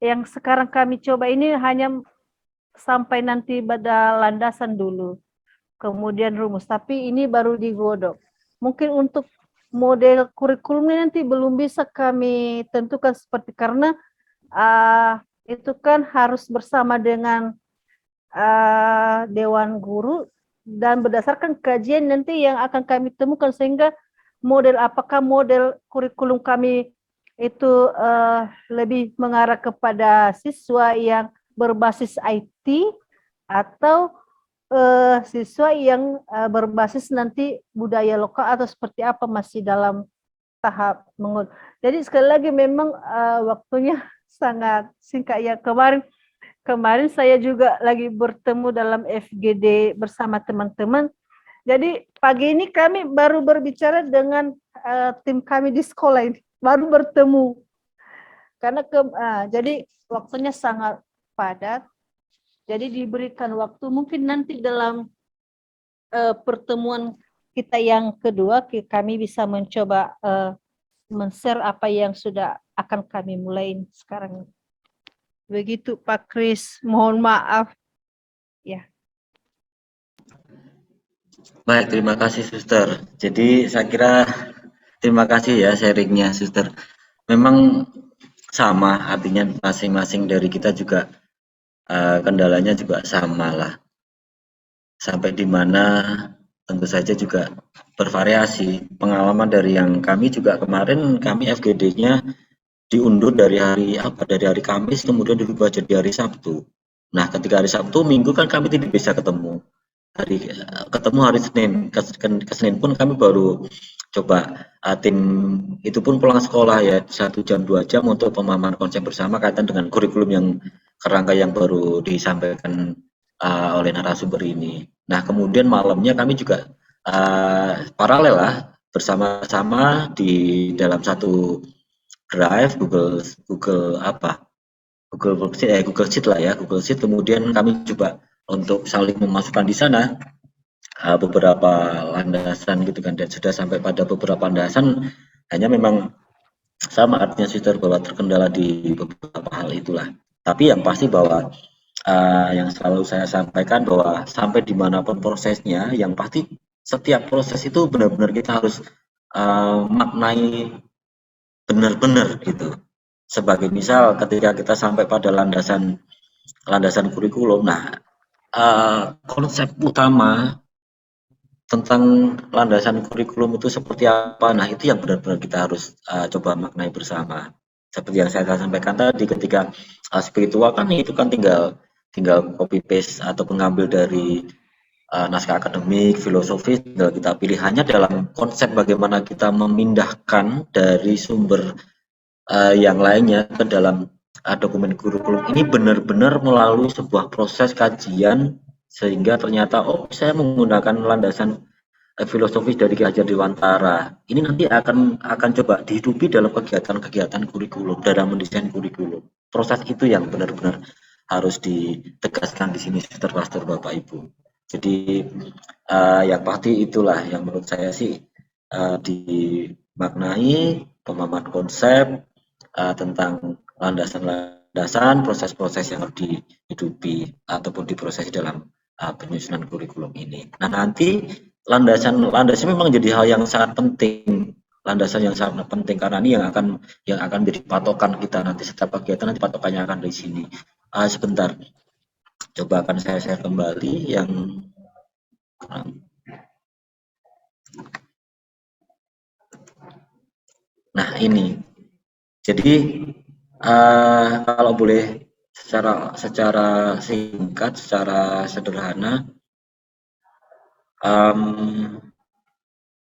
yang sekarang kami coba ini hanya sampai nanti pada landasan dulu, kemudian rumus. Tapi ini baru digodok. Mungkin untuk model kurikulumnya nanti belum bisa kami tentukan seperti, karena itu kan harus bersama dengan Dewan Guru dan berdasarkan kajian nanti yang akan kami temukan, sehingga apakah model kurikulum kami itu lebih mengarah kepada siswa yang berbasis IT atau siswa yang berbasis nanti budaya lokal, atau seperti apa, masih dalam tahap menguji. Jadi sekali lagi memang waktunya sangat singkat ya. Kemarin saya juga lagi bertemu dalam FGD bersama teman-teman. Jadi pagi ini kami baru berbicara dengan tim kami di sekolah ini, baru bertemu. Karena jadi waktunya sangat padat. Jadi diberikan waktu, mungkin nanti dalam pertemuan kita yang kedua kami bisa mencoba men-share apa yang sudah akan kami mulai sekarang. Begitu Pak Kris, mohon maaf. Ya. Baik, terima kasih Suster. Jadi saya kira terima kasih ya sharingnya Suster. Memang sama, artinya masing-masing dari kita juga kendalanya juga sama lah. Sampai di mana tentu saja juga bervariasi. Pengalaman dari yang kami juga kemarin, kami FGD-nya diundur dari hari Kamis, kemudian dirubah jadi hari Sabtu. Nah, ketika hari Sabtu, Minggu kan kami tidak bisa ketemu. Ketemu hari Senin, ke Senin pun kami baru coba tim itu pun pulang sekolah ya 1 jam 2 jam untuk pemahaman konsep bersama kaitan dengan kurikulum yang kerangka yang baru disampaikan oleh narasumber ini. Nah, kemudian malamnya kami juga paralel lah bersama-sama di dalam satu Drive, Google Sheet lah ya, Google Sheet. Kemudian kami coba untuk saling memasukkan di sana beberapa landasan gitu kan, dan sudah sampai pada beberapa landasan, hanya memang sama artinya Sister bahwa terkendala di beberapa hal itulah. Tapi yang pasti bahwa yang selalu saya sampaikan bahwa sampai dimanapun prosesnya, yang pasti setiap proses itu benar-benar kita harus maknai benar-benar gitu. Sebagai misal ketika kita sampai pada landasan kurikulum, nah konsep utama tentang landasan kurikulum itu seperti apa, nah itu yang benar-benar kita harus coba maknai bersama. Seperti yang saya sampaikan tadi, ketika spiritual kan itu kan tinggal copy paste atau mengambil dari naskah akademik, filosofis, tinggal kita pilih, hanya dalam konsep bagaimana kita memindahkan dari sumber yang lainnya ke dalam dokumen kurikulum ini benar-benar melalui sebuah proses kajian, sehingga ternyata saya menggunakan landasan filosofis dari Ki Hajar Dewantara. Ini nanti akan coba dihidupi dalam kegiatan kurikulum, dalam mendesain kurikulum. Proses itu yang benar-benar harus ditegaskan di sini Pastor Bapak Ibu. Jadi yang pasti itulah yang menurut saya sih dimaknai pemahaman konsep tentang landasan-landasan proses-proses yang harus dihidupi ataupun diproses dalam penyusunan kurikulum ini. Nah, nanti landasan memang jadi hal yang sangat penting, landasan yang sangat penting karena ini yang akan menjadi patokan kita nanti setiap kegiatan, nanti patokannya akan di sini. Sebentar, coba akan saya share kembali yang nah ini. Jadi kalau boleh secara singkat, secara sederhana,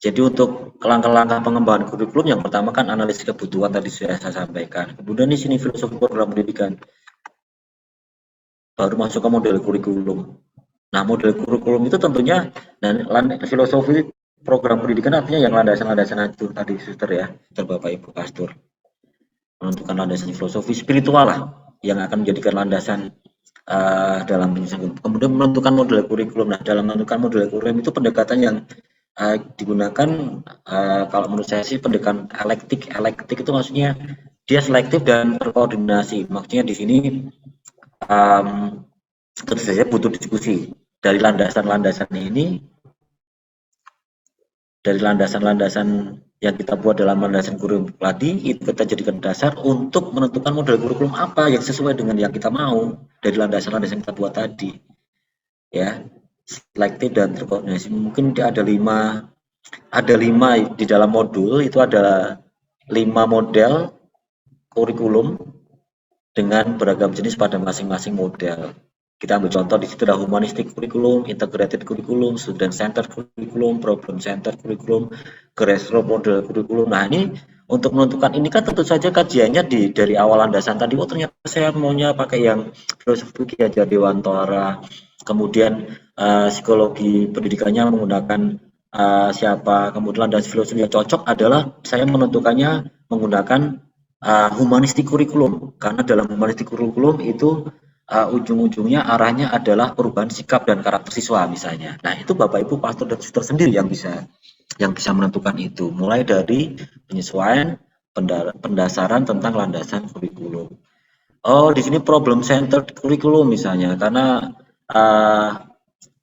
jadi untuk langkah-langkah pengembangan kurikulum yang pertama kan analisis kebutuhan tadi sudah saya sampaikan. Kemudian di sini filosofi program pendidikan, baru masuk ke model kurikulum. Nah, model kurikulum itu tentunya filosofi program pendidikan artinya yang landasan-landasan itu tadi suster ya, Bapak Ibu Pastor. Menentukan landasan filosofi spiritual lah yang akan menjadikan landasan dalam penyusunan. Kemudian menentukan model kurikulum. Nah, dalam menentukan model kurikulum itu pendekatan yang digunakan kalau menurut saya sih pendekatan elektik itu maksudnya dia selektif dan terkoordinasi. Maksudnya di sini tentu saja butuh diskusi dari landasan-landasan ini, dari landasan-landasan yang kita buat dalam landasan kurikulum tadi itu kita jadikan dasar untuk menentukan model kurikulum apa yang sesuai dengan yang kita mau dari landasan-landasan yang kita buat tadi ya, selektif dan terkoordinasi. Mungkin ada lima di dalam modul itu ada 5 model kurikulum dengan beragam jenis pada masing-masing model. Kita ambil contoh di situ ada humanistic curriculum, integrated curriculum, student centered curriculum, problem centered curriculum, grassroots model curriculum. Nah, ini untuk menentukan ini kan tentu saja kajiannya dari awal landasan tadi. Oh, ternyata saya maunya pakai yang filosofi Ki Hajar Dewantara. Kemudian psikologi pendidikannya menggunakan siapa. Kemudian landasan filosofi yang cocok adalah saya menentukannya menggunakan humanistic curriculum karena dalam humanistic curriculum itu ujung-ujungnya arahnya adalah perubahan sikap dan karakter siswa misalnya. Nah, itu Bapak Ibu pastor dan suster sendiri yang bisa menentukan itu, mulai dari penyesuaian pendasaran tentang landasan kurikulum. Oh, di sini problem centered kurikulum misalnya, karena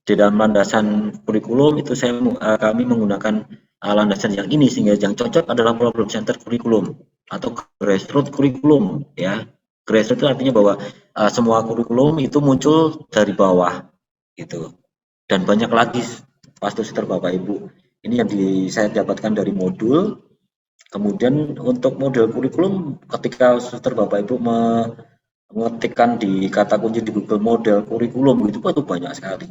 di dalam landasan kurikulum itu kami menggunakan landasan yang ini sehingga yang cocok adalah problem centered kurikulum atau grassroots kurikulum ya. Grassroots itu artinya bahwa semua kurikulum itu muncul dari bawah gitu. Dan banyak lagi pastor Bapak Ibu. Ini yang saya dapatkan dari modul. Kemudian untuk model kurikulum ketika suster Bapak Ibu mengetikkan di kata kunci di Google model kurikulum itu banyak sekali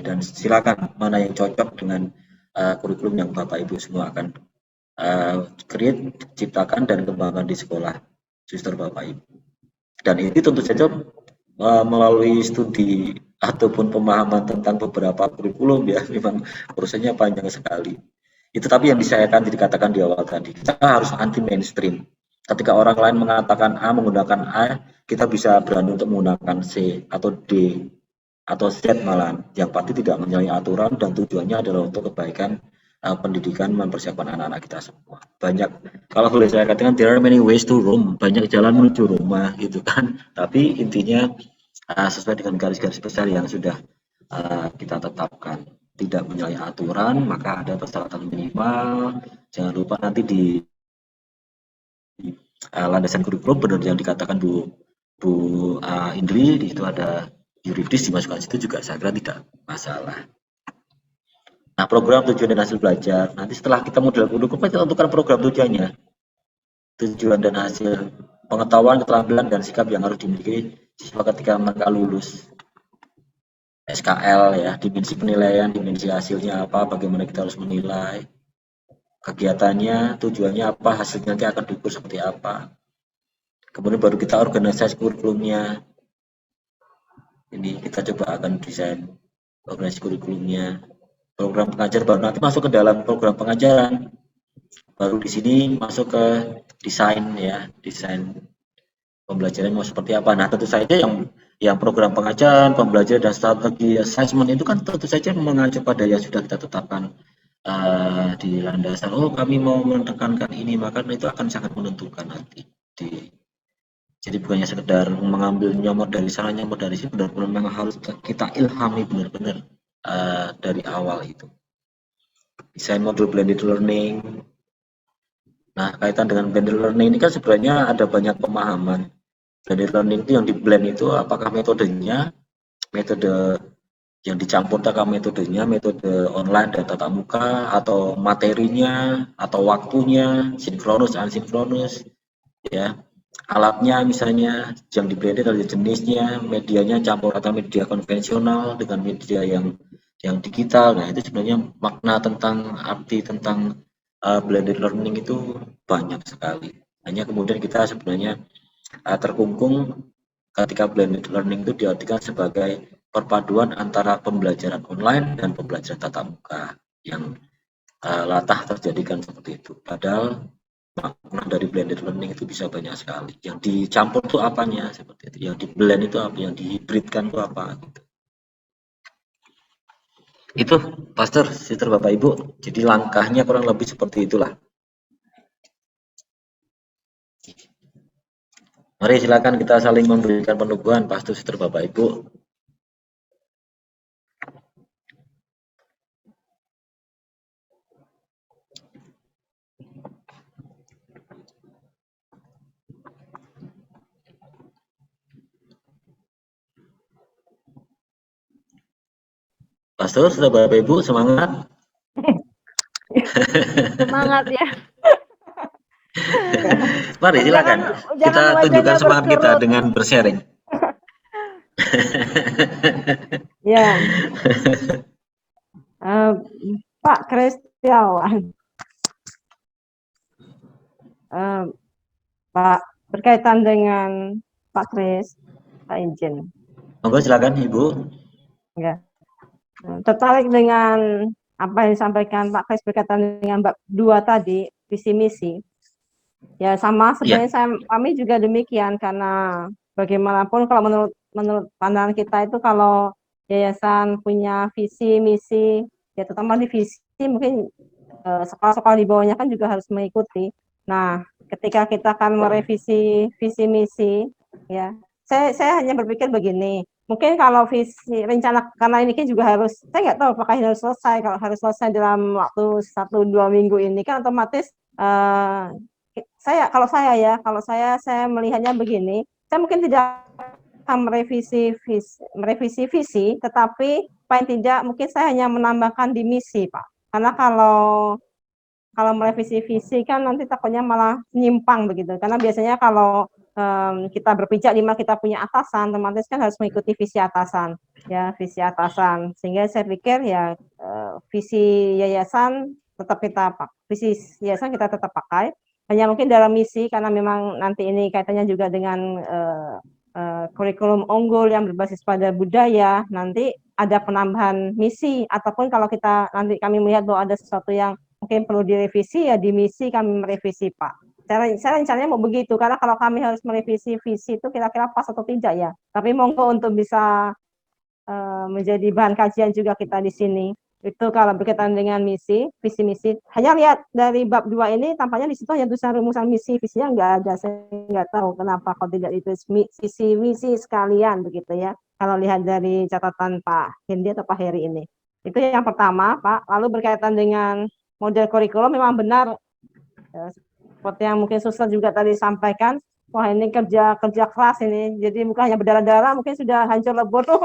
dan silakan mana yang cocok dengan kurikulum yang Bapak Ibu semua akan ciptakan dan kembangkan di sekolah suster Bapak Ibu. Dan ini tentu saja melalui studi ataupun pemahaman tentang beberapa kurikulum ya, memang prosesnya panjang sekali. Itu tapi yang disayangkan dikatakan di awal tadi, kita harus anti mainstream. Ketika orang lain mengatakan A menggunakan A, kita bisa berani untuk menggunakan C atau D atau Z malah, yang pasti tidak menyalahi aturan dan tujuannya adalah untuk kebaikan pendidikan, mempersiapkan anak-anak kita semua. Banyak, kalau boleh saya katakan, there are many ways to Rome, banyak jalan menuju rumah gitu kan. Tapi intinya sesuai dengan garis-garis besar yang sudah kita tetapkan, tidak menyalahi aturan, maka ada persyaratan minimal. Jangan lupa nanti di landasan kurikulum benar yang dikatakan Bu Indri, di situ ada yuridis dimasukkan situ juga, saya kira tidak masalah. Nah, program tujuan dan hasil belajar. Nanti setelah kita model kurikulum, kita tentukan program tujuannya. Tujuan dan hasil pengetahuan, keterampilan, dan sikap yang harus dimiliki siswa ketika mereka lulus. SKL ya, dimensi penilaian, dimensi hasilnya apa, bagaimana kita harus menilai. Kegiatannya, tujuannya apa, hasilnya nanti akan diukur seperti apa. Kemudian baru kita organisasi kurikulumnya. Ini kita coba akan desain organisasi kurikulumnya. Program pengajar baru nanti masuk ke dalam program pengajaran. Baru di sini masuk ke desain ya, desain pembelajaran mau seperti apa. Nah, tentu saja yang program pengajaran, pembelajaran dan strategi assessment itu kan tentu saja mengacu pada yang sudah kita tetapkan di landasan. Oh, kami mau menekankan ini, maka itu akan sangat menentukan nanti. Jadi bukannya sekedar mengambil nyomot dari sana, nyomot dari sini, benar-benar memang harus kita ilhami benar-benar dari awal itu. Desain modul blended learning. Nah, kaitan dengan blended learning ini kan sebenarnya ada banyak pemahaman. Blended learning itu yang di blend itu apakah metodenya, metode yang dicampur apakah metodenya, metode online dan tatap muka, atau materinya, atau waktunya, sinkronus, asinkronus, ya. Alatnya misalnya yang di blended ada jenisnya, medianya campur atau media konvensional dengan media yang digital. Nah, itu sebenarnya makna tentang arti tentang blended learning itu banyak sekali. Hanya kemudian kita sebenarnya terkungkung ketika blended learning itu diartikan sebagai perpaduan antara pembelajaran online dan pembelajaran tatap muka yang latah terjadikan seperti itu. Padahal makna dari blended learning itu bisa banyak sekali. Yang dicampur itu apanya seperti itu. Yang di blend itu apa, yang dihibridkan itu apa gitu. Itu Pastor, Sister, Bapak Ibu. Jadi langkahnya kurang lebih seperti itulah. Mari silakan kita saling memberikan penubuhan, Pastor, Sister, Bapak Ibu. Pastor, Sister, Bapak Ibu, semangat. Semangat ya. Mari silakan. Kita tunjukkan semangat kita dengan bersharing. Ya, Pak Kristiawan, Pak, berkaitan dengan Pak Kris, Pak izin. Monggo silakan Ibu. Ya, tertarik dengan apa yang disampaikan Pak Kris berkaitan dengan bab 2 tadi, visi misi. Ya sama sebenarnya kami juga demikian, karena bagaimanapun kalau menurut pandangan kita itu kalau yayasan punya visi misi, ya terutama di visi mungkin sekolah-sekolah di bawahnya kan juga harus mengikuti. Nah, ketika kita akan merevisi visi misi, ya saya hanya berpikir begini, mungkin kalau visi rencana, karena ini kan juga harus, saya nggak tahu apakah ini harus selesai. Kalau harus selesai dalam waktu 1-2 minggu ini kan otomatis kalau saya melihatnya begini, saya mungkin tidak akan merevisi visi, tetapi paling tidak mungkin saya hanya menambahkan di misi, Pak. Karena kalau merevisi visi kan nanti takutnya malah nyimpang begitu. Karena biasanya kalau kita berpijak di mana kita punya atasan, otomatis kan harus mengikuti visi atasan, ya visi atasan. Sehingga saya pikir ya visi yayasan kita tetap pakai. Hanya mungkin dalam misi, karena memang nanti ini kaitannya juga dengan kurikulum unggul yang berbasis pada budaya, nanti ada penambahan misi, ataupun kalau nanti kami melihat bahwa ada sesuatu yang mungkin perlu direvisi, ya di misi kami merevisi, Pak. Saya rencananya mau begitu, karena kalau kami harus merevisi visi itu kira-kira pas atau tidak ya. Tapi monggo untuk bisa menjadi bahan kajian juga kita di sini. Itu kalau berkaitan dengan misi, visi misi. Hanya lihat dari bab 2 ini, tampaknya di situ hanya tulisan rumusan misi, visinya nggak ada. Saya nggak tahu kenapa kalau tidak itu visi misi sekalian begitu ya. Kalau lihat dari catatan Pak Hendy atau Pak Heri ini. Itu yang pertama, Pak. Lalu berkaitan dengan model kurikulum, memang benar seperti yang mungkin Suster juga tadi sampaikan. Wah, ini kerja keras ini. Jadi bukan hanya berdarah-darah, mungkin sudah hancur lebur tuh.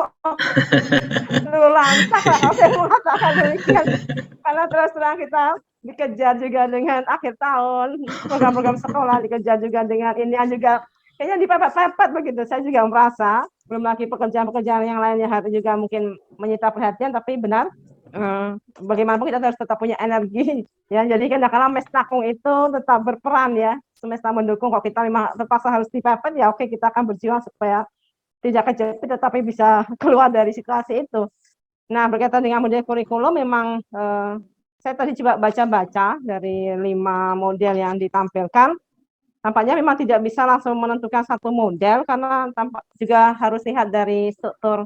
Lantak lah kalau saya mengatakan demikian. Karena terus terang kita dikejar juga dengan akhir tahun, program-program sekolah dikejar juga dengan ini juga. Kayaknya dipepet-pepet begitu. Saya juga merasa, belum lagi pekerjaan-pekerjaan yang lainnya harus juga mungkin menyita perhatian, tapi benar, bagaimanapun kita harus tetap punya energi. Ya, jadi kadang-kadang Mestakung itu tetap berperan ya. Semesta mendukung. Kalau kita memang terpaksa harus dipepet, ya oke, kita akan berjuang supaya tidak kejepit tetapi bisa keluar dari situasi itu. Nah, berkaitan dengan model kurikulum, memang saya tadi coba baca-baca dari 5 model yang ditampilkan. Tampaknya memang tidak bisa langsung menentukan satu model karena tampak juga harus lihat dari struktur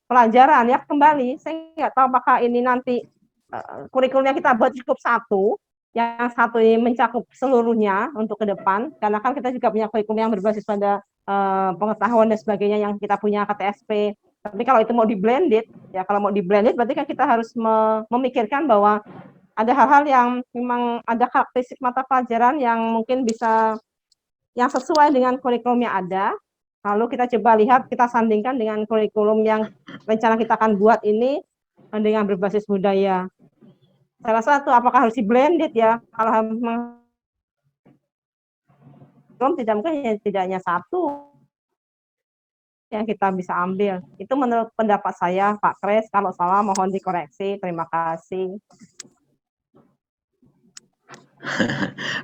pelajaran ya. Kembali saya nggak tahu apakah ini nanti kurikulumnya kita buat cukup satu, yang satu ini mencakup seluruhnya untuk ke depan, karena kan kita juga punya kurikulum yang berbasis pada pengetahuan dan sebagainya yang kita punya KTSP. Tapi kalau itu mau di blended, ya kalau mau di blended berarti kan kita harus memikirkan bahwa ada hal-hal yang memang ada karakteristik mata pelajaran yang mungkin bisa yang sesuai dengan kurikulum yang ada. Lalu kita coba lihat, kita sandingkan dengan kurikulum yang rencana kita akan buat ini dengan berbasis budaya. Salah satu apakah harus di blended ya? Kalau tidak mungkin ya, tidak hanya satu yang kita bisa ambil. Itu menurut pendapat saya, Pak Kres. Kalau salah mohon dikoreksi. Terima kasih.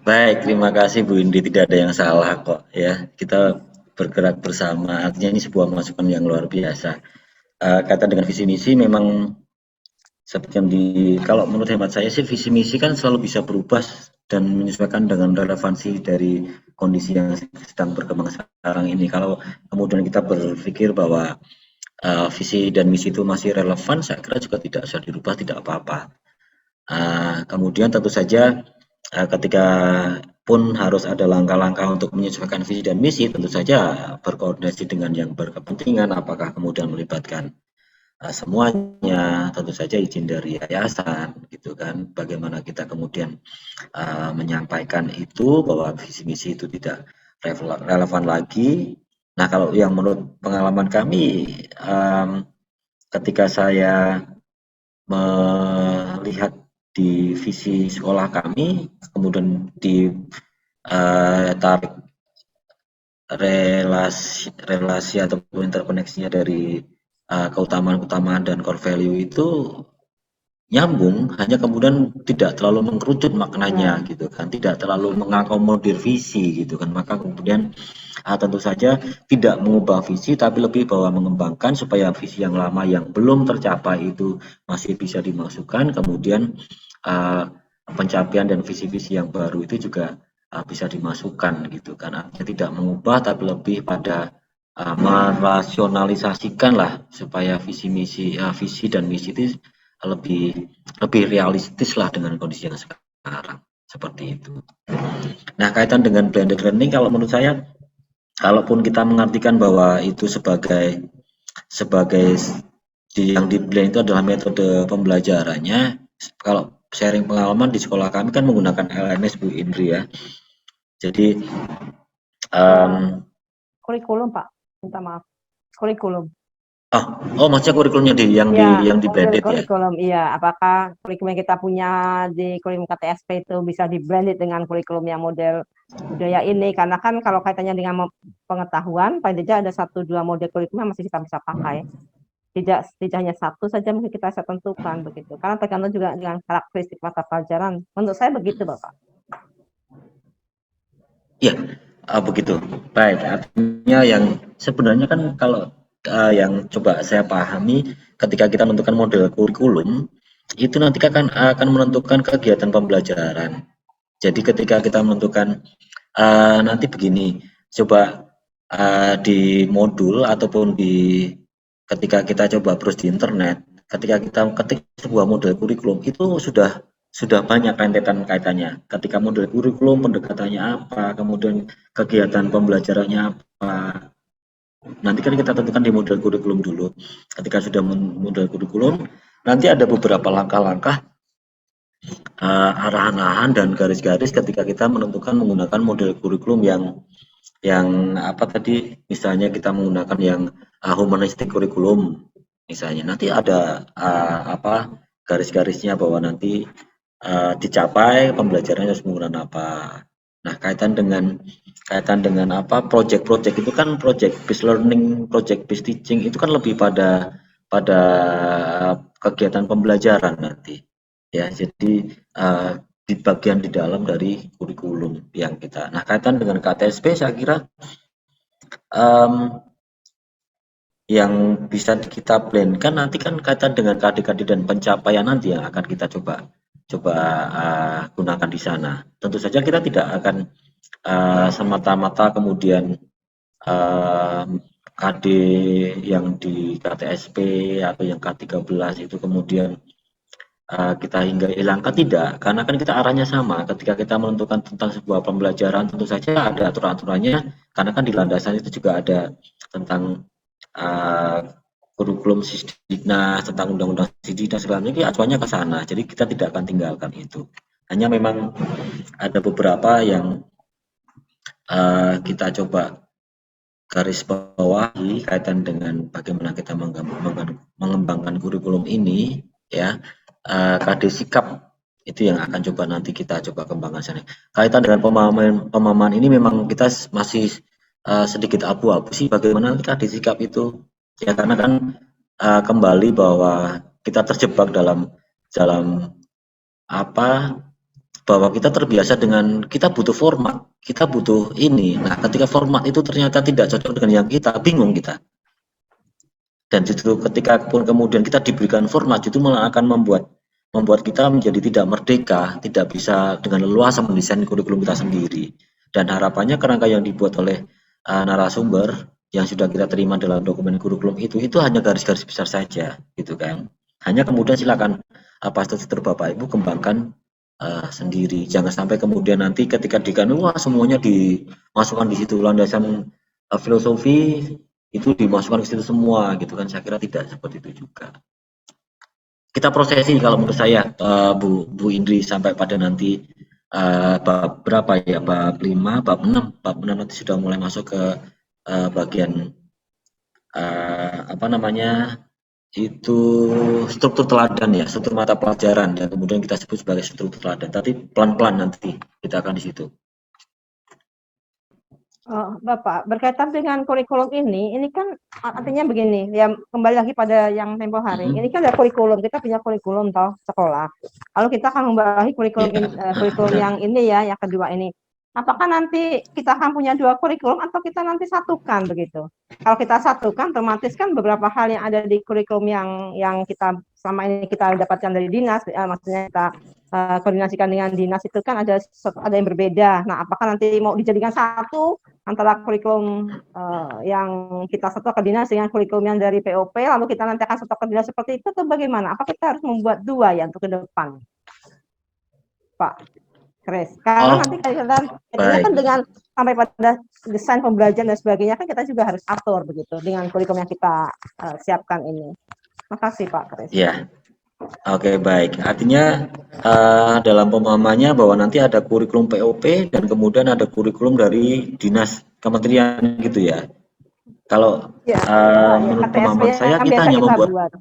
Baik, terima kasih Bu Indi. Tidak ada yang salah kok ya. Kita bergerak bersama. Artinya ini sebuah masukan yang luar biasa. Kaitan dengan visi misi memang seperti yang kalau menurut hemat saya sih visi misi kan selalu bisa berubah dan menyesuaikan dengan relevansi dari kondisi yang sedang berkembang sekarang ini. Kalau kemudian kita berpikir bahwa visi dan misi itu masih relevan, saya kira juga tidak usah dirubah, tidak apa-apa. Kemudian tentu saja ketika pun harus ada langkah-langkah untuk menyesuaikan visi dan misi, tentu saja berkoordinasi dengan yang berkepentingan, apakah kemudian melibatkan semuanya, tentu saja izin dari yayasan, gitu kan. Bagaimana kita kemudian menyampaikan itu bahwa visi misi itu tidak relevan lagi. Nah, kalau yang menurut pengalaman kami, ketika saya melihat di visi sekolah kami, kemudian ditarik relasi ataupun interkoneksinya dari keutamaan-keutamaan dan core value itu nyambung, hanya kemudian tidak terlalu mengkerucut maknanya gitu kan, tidak terlalu mengakomodir visi gitu kan, maka kemudian tentu saja tidak mengubah visi tapi lebih bahwa mengembangkan supaya visi yang lama yang belum tercapai itu masih bisa dimasukkan, kemudian pencapaian dan visi-visi yang baru itu juga bisa dimasukkan gitu kan, artinya tidak mengubah tapi lebih pada merasionalisasikan lah supaya visi dan misi itu lebih realistis lah dengan kondisi yang sekarang, seperti itu. Nah, kaitan dengan blended learning, kalau menurut saya, kalaupun kita mengartikan bahwa itu sebagai yang di blend itu adalah metode pembelajarannya, kalau sharing pengalaman di sekolah kami kan menggunakan LMS Bu Indri ya. Jadi kurikulum Pak, minta maaf, kurikulum. Maksudnya kurikulumnya yang di blended ya? Kurikulum, iya. Apakah kurikulum yang kita punya di kurikulum KTSP itu bisa di blended dengan kurikulum yang model budaya ini? Karena kan kalau kaitannya dengan pengetahuan, paling tidak ada 1-2 model kurikulum yang masih kita bisa pakai. Tidak hanya satu saja mungkin kita bisa tentukan begitu. Karena tergantung juga dengan karakteristik mata pelajaran. Menurut saya begitu, Bapak. Iya, begitu. Baik, artinya yang sebenarnya kan kalau yang coba saya pahami ketika kita menentukan model kurikulum itu nanti akan menentukan kegiatan pembelajaran. Jadi ketika kita menentukan nanti begini, coba di modul ataupun ketika kita coba browse di internet, ketika kita ketik sebuah model kurikulum itu sudah banyak rentetan kaitannya. Ketika model kurikulum pendekatannya apa, kemudian kegiatan pembelajarannya apa. Nanti kan kita tentukan di model kurikulum dulu. Ketika sudah model kurikulum, nanti ada beberapa langkah-langkah arahan-arahan dan garis-garis ketika kita menentukan menggunakan model kurikulum yang apa tadi, misalnya kita menggunakan yang humanistik kurikulum misalnya, nanti ada garis-garisnya bahwa nanti dicapai pembelajarannya harus menggunakan apa. Nah, kaitan dengan apa project-project itu kan project based learning, project based teaching itu kan lebih pada kegiatan pembelajaran nanti ya. Jadi di bagian di dalam dari kurikulum yang kita. Nah, kaitan dengan KTSP saya kira yang bisa kita blendkan nanti kan kaitan dengan KD-KD dan pencapaian nanti yang akan kita coba gunakan di sana. Tentu saja kita tidak akan semata-mata kemudian KD yang di KTSP atau yang K13 itu kemudian kita hingga hilangkan, tidak, karena kan kita arahnya sama. Ketika kita menentukan tentang sebuah pembelajaran, tentu saja ada aturan-aturannya, karena kan di landasan itu juga ada tentang kurikulum Sisdiknas, tentang undang-undang Sisdiknas, sebenarnya acuannya ke sana. Jadi kita tidak akan tinggalkan itu. Hanya memang ada beberapa yang kita coba garis bawahi kaitan dengan bagaimana kita mengembangkan kurikulum ini, ya. KD sikap itu yang akan coba nanti kita coba kembangkan sana. Kaitan dengan pemahaman ini memang kita masih sedikit abu-abu sih bagaimana nanti KD sikap itu, ya, karena kan kembali bahwa kita terjebak dalam apa, bahwa kita terbiasa dengan kita butuh format, kita butuh ini. Nah, ketika format itu ternyata tidak cocok dengan yang kita, bingung kita. Dan justru ketika pun kemudian kita diberikan format, itu malah akan membuat kita menjadi tidak merdeka, tidak bisa dengan leluasa mendesain kurikulum kita sendiri. Dan harapannya kerangka yang dibuat oleh narasumber yang sudah kita terima dalam dokumen kurikulum itu hanya garis-garis besar saja, gitu kan. Hanya kemudian silakan struktur Bapak Ibu kembangkan sendiri. Jangan sampai kemudian nanti ketika wah semuanya dimasukkan di situ, landasan filosofi itu dimasukkan ke situ semua, gitu kan. Saya kira tidak seperti itu juga. Kita prosesi kalau menurut saya, Bu Indri, sampai pada nanti bab berapa ya, bab 5, bab 6 nanti sudah mulai masuk ke bagian apa namanya itu, struktur teladan ya, struktur mata pelajaran yang kemudian kita sebut sebagai struktur teladan. Tapi pelan-pelan nanti kita akan di situ. Bapak, berkaitan dengan kurikulum ini kan artinya begini, ya kembali lagi pada yang tempo hari. Ini kan ada kurikulum, kita punya kurikulum toh sekolah. Lalu kita akan membawahi kurikulum yang ini ya, yang kedua ini. Apakah nanti kita akan punya dua kurikulum atau kita nanti satukan begitu? Kalau kita satukan, otomatis kan beberapa hal yang ada di kurikulum yang kita selama ini kita dapatkan dari dinas, maksudnya kita koordinasikan dengan dinas itu kan ada yang berbeda. Nah, apakah nanti mau dijadikan satu antara kurikulum yang kita setor ke dinas dengan kurikulum yang dari POP, lalu kita nanti akan setor ke dinas seperti itu, atau bagaimana? Apa kita harus membuat dua ya untuk ke depan, Pak Kris? Karena nanti kan dengan sampai pada desain pembelajaran dan sebagainya kan kita juga harus atur begitu dengan kurikulum yang kita siapkan ini. Makasih Pak Kris. Ya. Oke, baik. Artinya dalam pemahamannya bahwa nanti ada kurikulum POP dan kemudian ada kurikulum dari dinas kementerian gitu ya. Kalau menurut pemahaman saya kita hanya membuat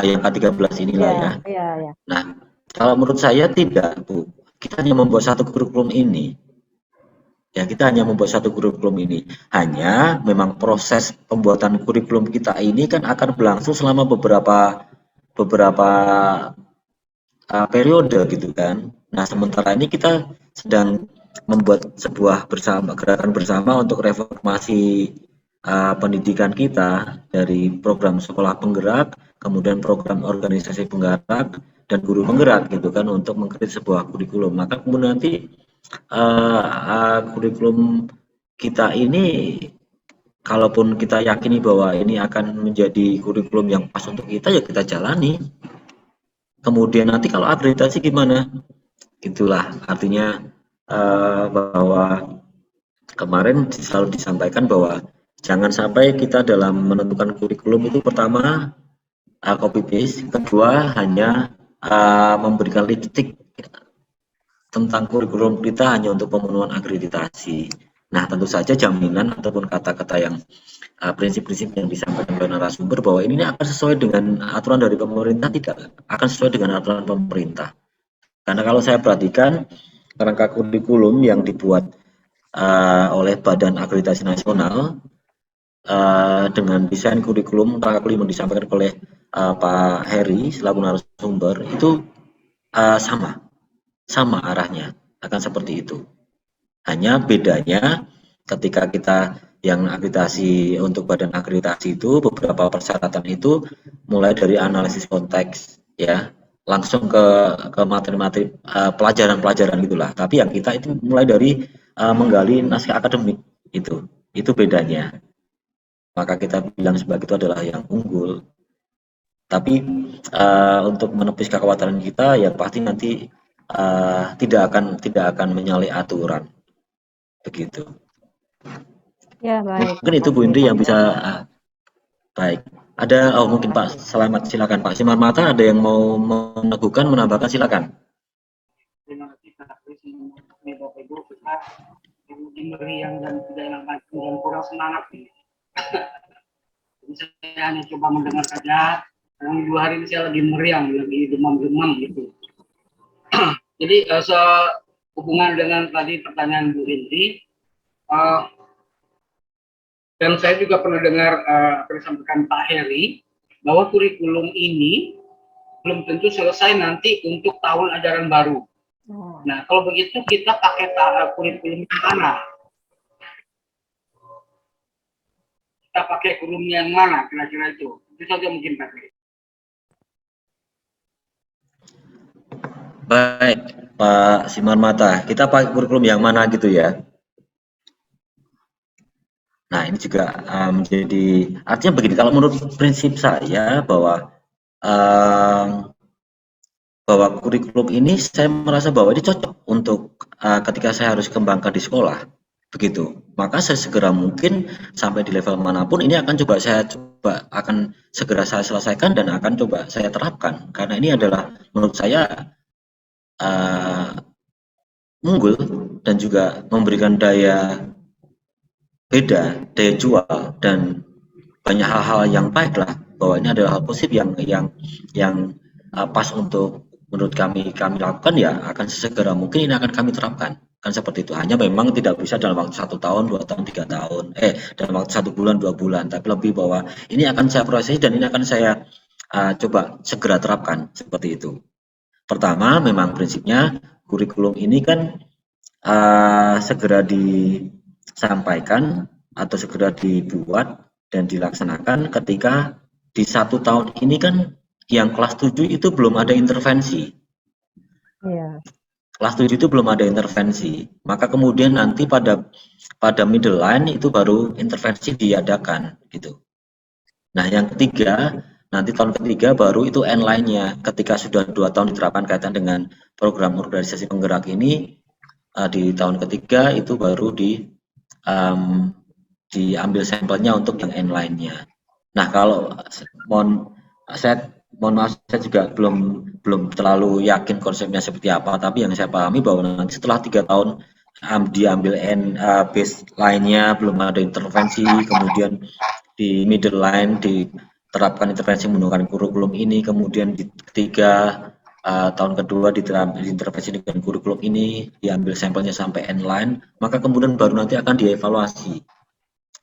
yang K13 inilah ya. Nah, kalau menurut saya tidak, Bu. Kita hanya membuat satu kurikulum ini. Ya, kita hanya membuat satu kurikulum ini. Hanya memang proses pembuatan kurikulum kita ini kan akan berlangsung selama beberapa periode gitu kan. Nah, sementara ini kita sedang membuat sebuah gerakan bersama untuk reformasi pendidikan kita dari program sekolah penggerak, kemudian program organisasi penggerak dan guru penggerak gitu kan, untuk mengkreat sebuah kurikulum. Maka kemudian nanti kurikulum kita ini, kalaupun kita yakini bahwa ini akan menjadi kurikulum yang pas untuk kita, ya kita jalani. Kemudian nanti kalau akreditasi gimana? Itulah artinya bahwa kemarin selalu disampaikan bahwa jangan sampai kita dalam menentukan kurikulum itu pertama copy paste, kedua hanya memberikan lipstick tentang kurikulum kita hanya untuk pemenuhan akreditasi. Nah, tentu saja jaminan ataupun kata-kata yang prinsip-prinsip yang disampaikan oleh narasumber bahwa ini akan sesuai dengan aturan dari pemerintah, tidak akan sesuai dengan aturan pemerintah. Karena kalau saya perhatikan kerangka kurikulum yang dibuat oleh Badan Akreditasi Nasional dengan desain kurikulum kerangka kurikulum yang disampaikan oleh Pak Heri selaku narasumber itu sama arahnya, akan seperti itu. Hanya bedanya ketika kita yang akreditasi untuk badan akreditasi itu beberapa persyaratan itu mulai dari analisis konteks ya, langsung ke materi-materi pelajaran-pelajaran gitulah. Tapi yang kita itu mulai dari menggali naskah akademik itu bedanya. Maka kita bilang sebagai itu adalah yang unggul. Tapi untuk menepis kekhawatiran kita ya pasti nanti tidak akan menyalahi aturan begitu. Ya, baik. Mungkin itu Bu Makasih, Indri Pak. yang bisa baik. Ada mungkin Pak, selamat silakan Pak Simar Mata, ada yang mau meneguhkan, menambahkan silakan. Terima kasih Bapak Ibu, kita yang meriang dan tidak yang maju dan kurang semangat nih. Jadi saya hanya coba mendengar saja. Yang 2 hari ini saya lagi meriang, lagi demam-demam gitu. Jadi sehubungan dengan tadi pertanyaan Bu Indri, dan saya juga pernah dengar apa yang disampaikan Pak Heri, bahwa kurikulum ini belum tentu selesai nanti untuk tahun ajaran baru. Nah, kalau begitu kita pakai kurikulum yang mana? Kita pakai kurikulum yang mana kira-kira itu? Itu saja mungkin Pak Heri. Baik, Pak Simar Mata, kita pakai kurikulum yang mana gitu ya? Nah, ini juga menjadi artinya begini. Kalau menurut prinsip saya bahwa kurikulum ini saya merasa bahwa ini cocok untuk ketika saya harus kembangkan di sekolah, begitu. Maka saya segera mungkin sampai di level manapun ini akan akan segera saya selesaikan dan akan coba saya terapkan karena ini adalah menurut saya unggul dan juga memberikan daya jual dan banyak hal-hal yang baik lah bahwa ini adalah hal positif yang pas untuk menurut kami lakukan ya akan sesegera mungkin ini akan kami terapkan kan seperti itu hanya memang tidak bisa dalam waktu 1 tahun 2 tahun 3 tahun dalam waktu 1 bulan 2 bulan tapi lebih bahwa ini akan saya proses dan ini akan saya coba segera terapkan seperti itu. Pertama memang prinsipnya kurikulum ini kan segera disampaikan atau segera dibuat dan dilaksanakan ketika di 1 tahun ini kan yang kelas 7 itu belum ada intervensi. Iya. Kelas 7 itu belum ada intervensi. Maka kemudian nanti pada middle line itu baru intervensi diadakan gitu. Nah, yang ketiga, nanti tahun ketiga baru itu end line-nya. Ketika sudah 2 tahun diterapkan kaitan dengan program organisasi penggerak ini, di tahun ketiga itu baru diambil sampelnya untuk yang end line-nya. Nah, kalau mohon maaf saya juga belum terlalu yakin konsepnya seperti apa, tapi yang saya pahami bahwa nanti setelah 3 tahun diambil baseline-nya belum ada intervensi, kemudian di middle line diterapkan intervensi menggunakan kurikulum ini, kemudian di ketiga tahun kedua diintervensi dengan kurikulum ini, diambil sampelnya sampai end line, maka kemudian baru nanti akan dievaluasi,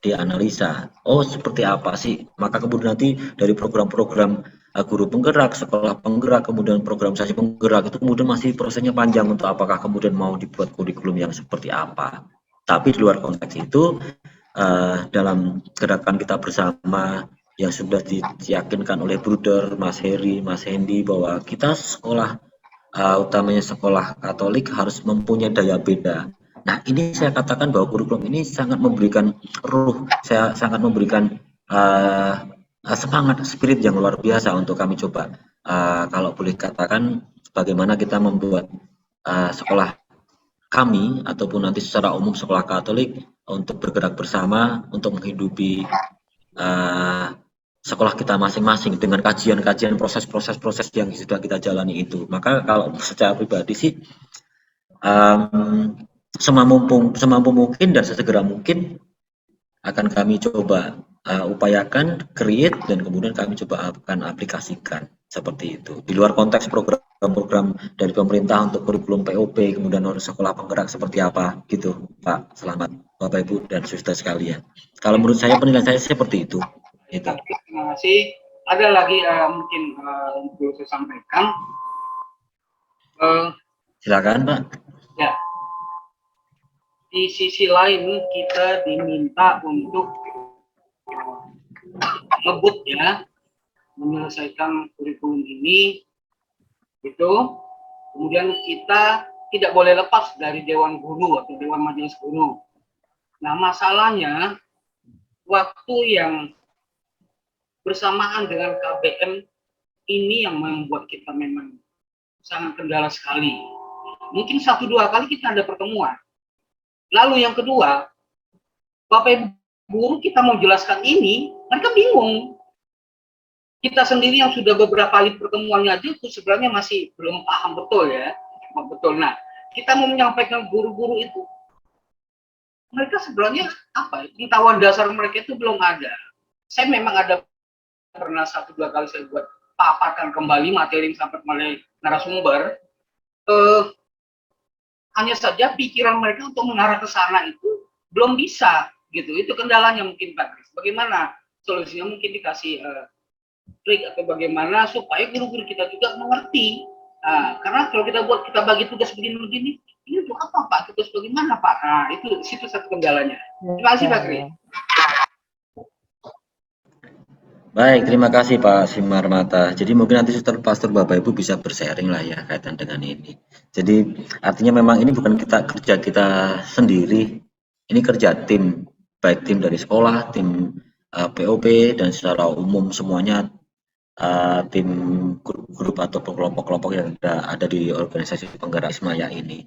dianalisa. Oh, seperti apa sih? Maka kemudian nanti dari program-program guru penggerak, sekolah penggerak, kemudian program sasi penggerak itu kemudian masih prosesnya panjang untuk apakah kemudian mau dibuat kurikulum yang seperti apa. Tapi di luar konteks itu dalam gerakan kita bersama yang sudah diyakinkan oleh Bruder, Mas Heri, Mas Hendy bahwa kita sekolah utamanya sekolah Katolik harus mempunyai daya beda. Nah, ini saya katakan bahwa kurikulum ini sangat memberikan saya sangat memberikan semangat, spirit yang luar biasa untuk kami coba. Kalau boleh katakan, bagaimana kita membuat sekolah kami ataupun nanti secara umum sekolah Katolik untuk bergerak bersama untuk menghidupi sekolah kita masing-masing dengan kajian-kajian proses yang sudah kita jalani itu. Maka kalau secara pribadi sih semampu mungkin dan sesegera mungkin akan kami coba upayakan, create dan kemudian kami coba akan aplikasikan seperti itu. Di luar konteks program-program dari pemerintah untuk kurikulum POP, kemudian sekolah penggerak seperti apa gitu, Pak. Selamat Bapak Ibu dan saudara sekalian. Kalau menurut saya penilaian saya seperti itu. Terima kasih. Ada lagi mungkin yang perlu saya sampaikan. Silakan Pak. Ya. Di sisi lain kita diminta untuk ngebut ya menyelesaikan kurikulum ini Itu kemudian kita tidak boleh lepas dari Dewan Guru atau Dewan Majelis Guru. Nah, masalahnya waktu yang bersamaan dengan KBM ini yang membuat kita memang sangat kendala sekali. Mungkin 1-2 kali kita ada pertemuan. Lalu yang kedua, Bapak Ibu guru kita mau jelaskan ini, mereka bingung. Kita sendiri yang sudah beberapa kali pertemuannya aja itu sebenarnya masih belum paham betul ya. Betul. Nah, kita mau menyampaikan guru-guru itu, mereka sebenarnya apa? Pengetahuan dasar mereka itu belum ada. Saya memang ada pernah 1-2 kali saya buat paparkan kembali materi yang sampai oleh narasumber. Hanya saja pikiran mereka untuk mengarah ke sana itu belum bisa gitu. Itu kendalanya mungkin Pak Kris. Bagaimana solusinya? Mungkin dikasih trik atau bagaimana supaya guru-guru kita juga mengerti. Karena kalau kita bagi tugas begini-begini, ini untuk apa Pak? Tugas bagaimana Pak? Nah, itu situ satu kendalanya. Terima kasih Pak Kris. Baik, terima kasih Pak Simarmata. Jadi mungkin nanti pastor Bapak Ibu bisa bersharing lah ya kaitan dengan ini. Jadi artinya memang ini bukan kerja kita sendiri, ini kerja tim, baik tim dari sekolah, tim POP dan secara umum semuanya tim grup-grup atau kelompok-kelompok yang ada di organisasi penggerak Ismaya ini.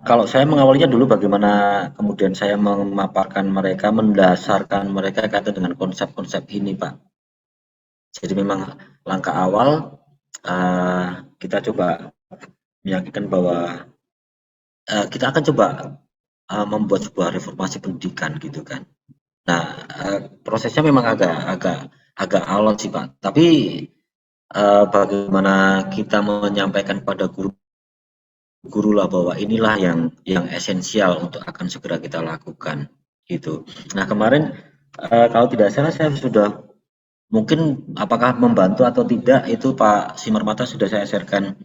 Kalau saya mengawalinya dulu bagaimana kemudian saya memaparkan mereka, mendasarkan mereka kaitan dengan konsep-konsep ini, Pak. Jadi memang langkah awal kita coba meyakinkan bahwa kita akan coba membuat sebuah reformasi pendidikan gitu kan. Nah, prosesnya memang agak alot sih, Pak. Tapi bagaimana kita menyampaikan pada guru lah bahwa inilah yang esensial untuk akan segera kita lakukan gitu. Nah kemarin kalau tidak salah saya sudah mungkin apakah membantu atau tidak itu Pak Simarmata sudah saya sharekan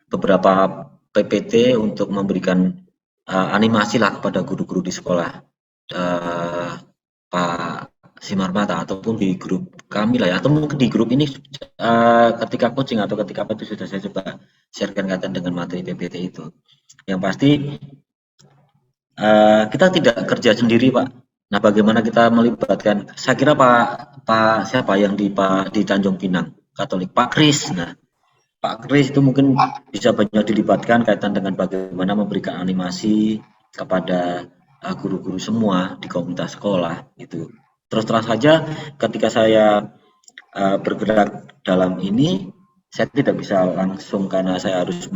beberapa PPT untuk memberikan animasi lah kepada guru-guru di sekolah Pak Simarmata ataupun di grup kami lah ya, atau mungkin di grup ini ketika coaching atau ketika apa itu sudah saya coba sharekan kaitan dengan materi PPT itu. Yang pasti kita tidak kerja sendiri Pak. Nah bagaimana kita melibatkan, saya kira Pak siapa yang di Tanjung Pinang Katolik, Pak Kris. Nah Pak Kris itu mungkin bisa banyak dilibatkan kaitan dengan bagaimana memberikan animasi kepada guru-guru semua di komunitas sekolah gitu. Terus saja ketika saya bergerak dalam ini, saya tidak bisa langsung karena saya harus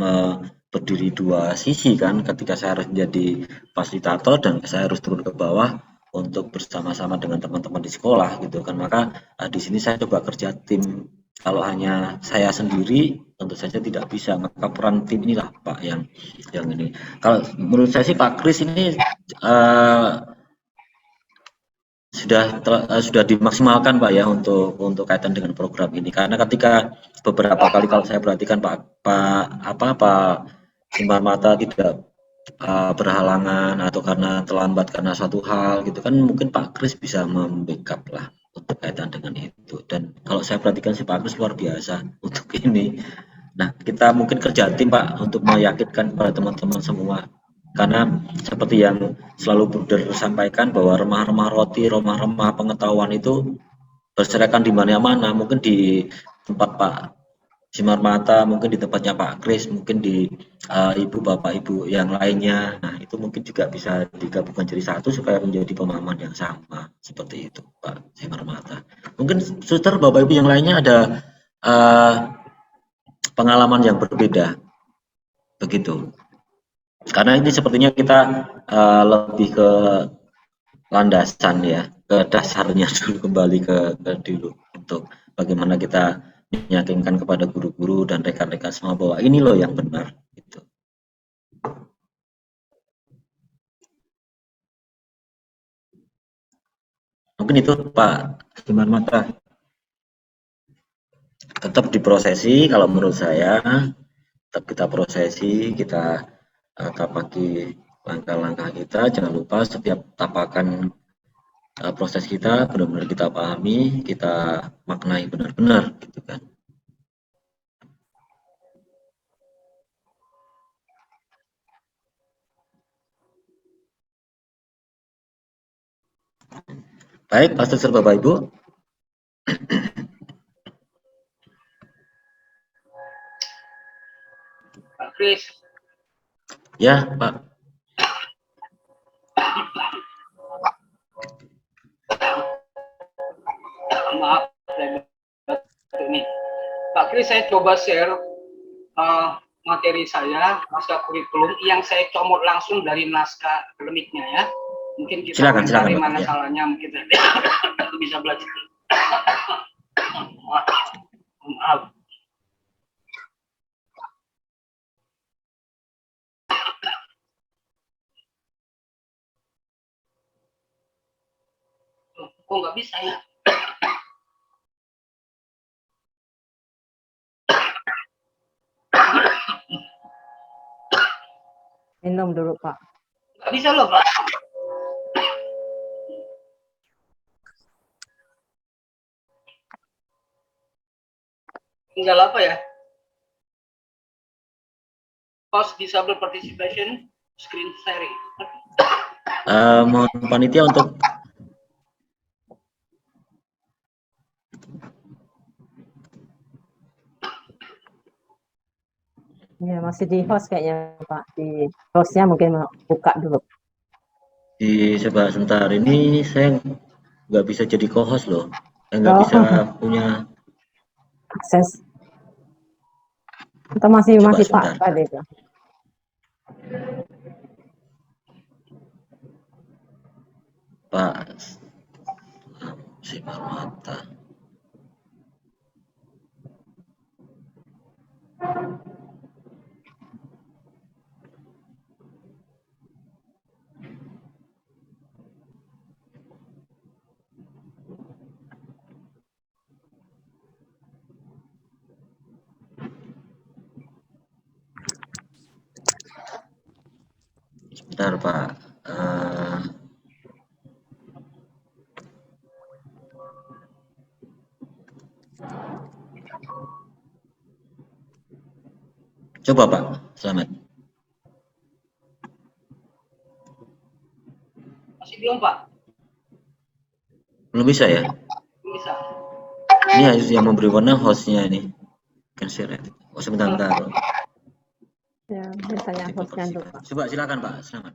berdiri dua sisi kan, ketika saya harus menjadi fasilitator dan saya harus turun ke bawah untuk bersama-sama dengan teman-teman di sekolah gitu kan. Maka di sini saya coba kerja tim. Kalau hanya saya sendiri tentu saja tidak bisa, maka peran tim inilah Pak yang ini. Kalau menurut saya sih Pak Kris ini sudah dimaksimalkan Pak ya untuk kaitan dengan program ini, karena ketika beberapa kali kalau saya perhatikan Pak Simarmata tidak berhalangan atau karena terlambat karena suatu hal gitu kan, mungkin Pak Kris bisa membackup lah untuk kaitan dengan itu. Dan kalau saya perhatikan si Pak Kris luar biasa untuk ini. Nah kita mungkin kerja tim Pak untuk meyakinkan pada teman-teman semua, karena seperti yang selalu Bruder sampaikan bahwa remah-remah roti, remah-remah pengetahuan itu berserakan di mana-mana, mungkin di tempat Pak Simarmata, mungkin di tempatnya Pak Kris, mungkin di ibu bapak ibu yang lainnya. Nah itu mungkin juga bisa digabungkan jadi satu supaya menjadi pemahaman yang sama, seperti itu Pak Simarmata. Mungkin suster bapak ibu yang lainnya ada pengalaman yang berbeda begitu. Karena ini sepertinya kita lebih ke landasan ya, ke dasarnya dulu, kembali ke dulu untuk bagaimana kita meyakinkan kepada guru-guru dan rekan-rekan semua bahwa ini loh yang benar gitu. Mungkin itu Pak Simarmata. Tetap diprosesi kalau menurut saya, tetap kita prosesi, kita tapaki langkah-langkah kita, jangan lupa setiap tapakan proses kita benar-benar kita pahami, kita maknai benar-benar gitu kan. Baik, Pak Struktur Bapak Ibu. Pak Kris, Ya, Pak. maaf saya batuk nih. Pak Kris, saya coba share materi saya, naskah kurikulum yang saya comot langsung dari naskah akademiknya ya. Mungkin kita Silakan, komentari Pak. mana Ya. salahnya, mungkin bisa belajar. Maaf. Kok nggak bisa ya? Minum dulu, Pak. Nggak bisa loh, Pak. Tinggal apa ya? Host disable participation, screen sharing. Mohon panitia untuk Ya, masih di host kayaknya, Pak. Di hostnya mungkin mau buka dulu. di sebentar ini saya nggak bisa jadi co-host loh. Saya nggak Oh. bisa punya. Akses. Atau masih Coba Pak sebentar. tadi itu. Pak Simarmata. Sebentar, Pak. Coba, Pak. Selamat. Masih belum, Pak? Belum bisa ya? Belum bisa. Ini harus yang memberi warna hostnya ini. Kan share. Oh, sebentar. Ya, biasanya hostnya dulu, Pak. Coba silakan, Pak. Selamat.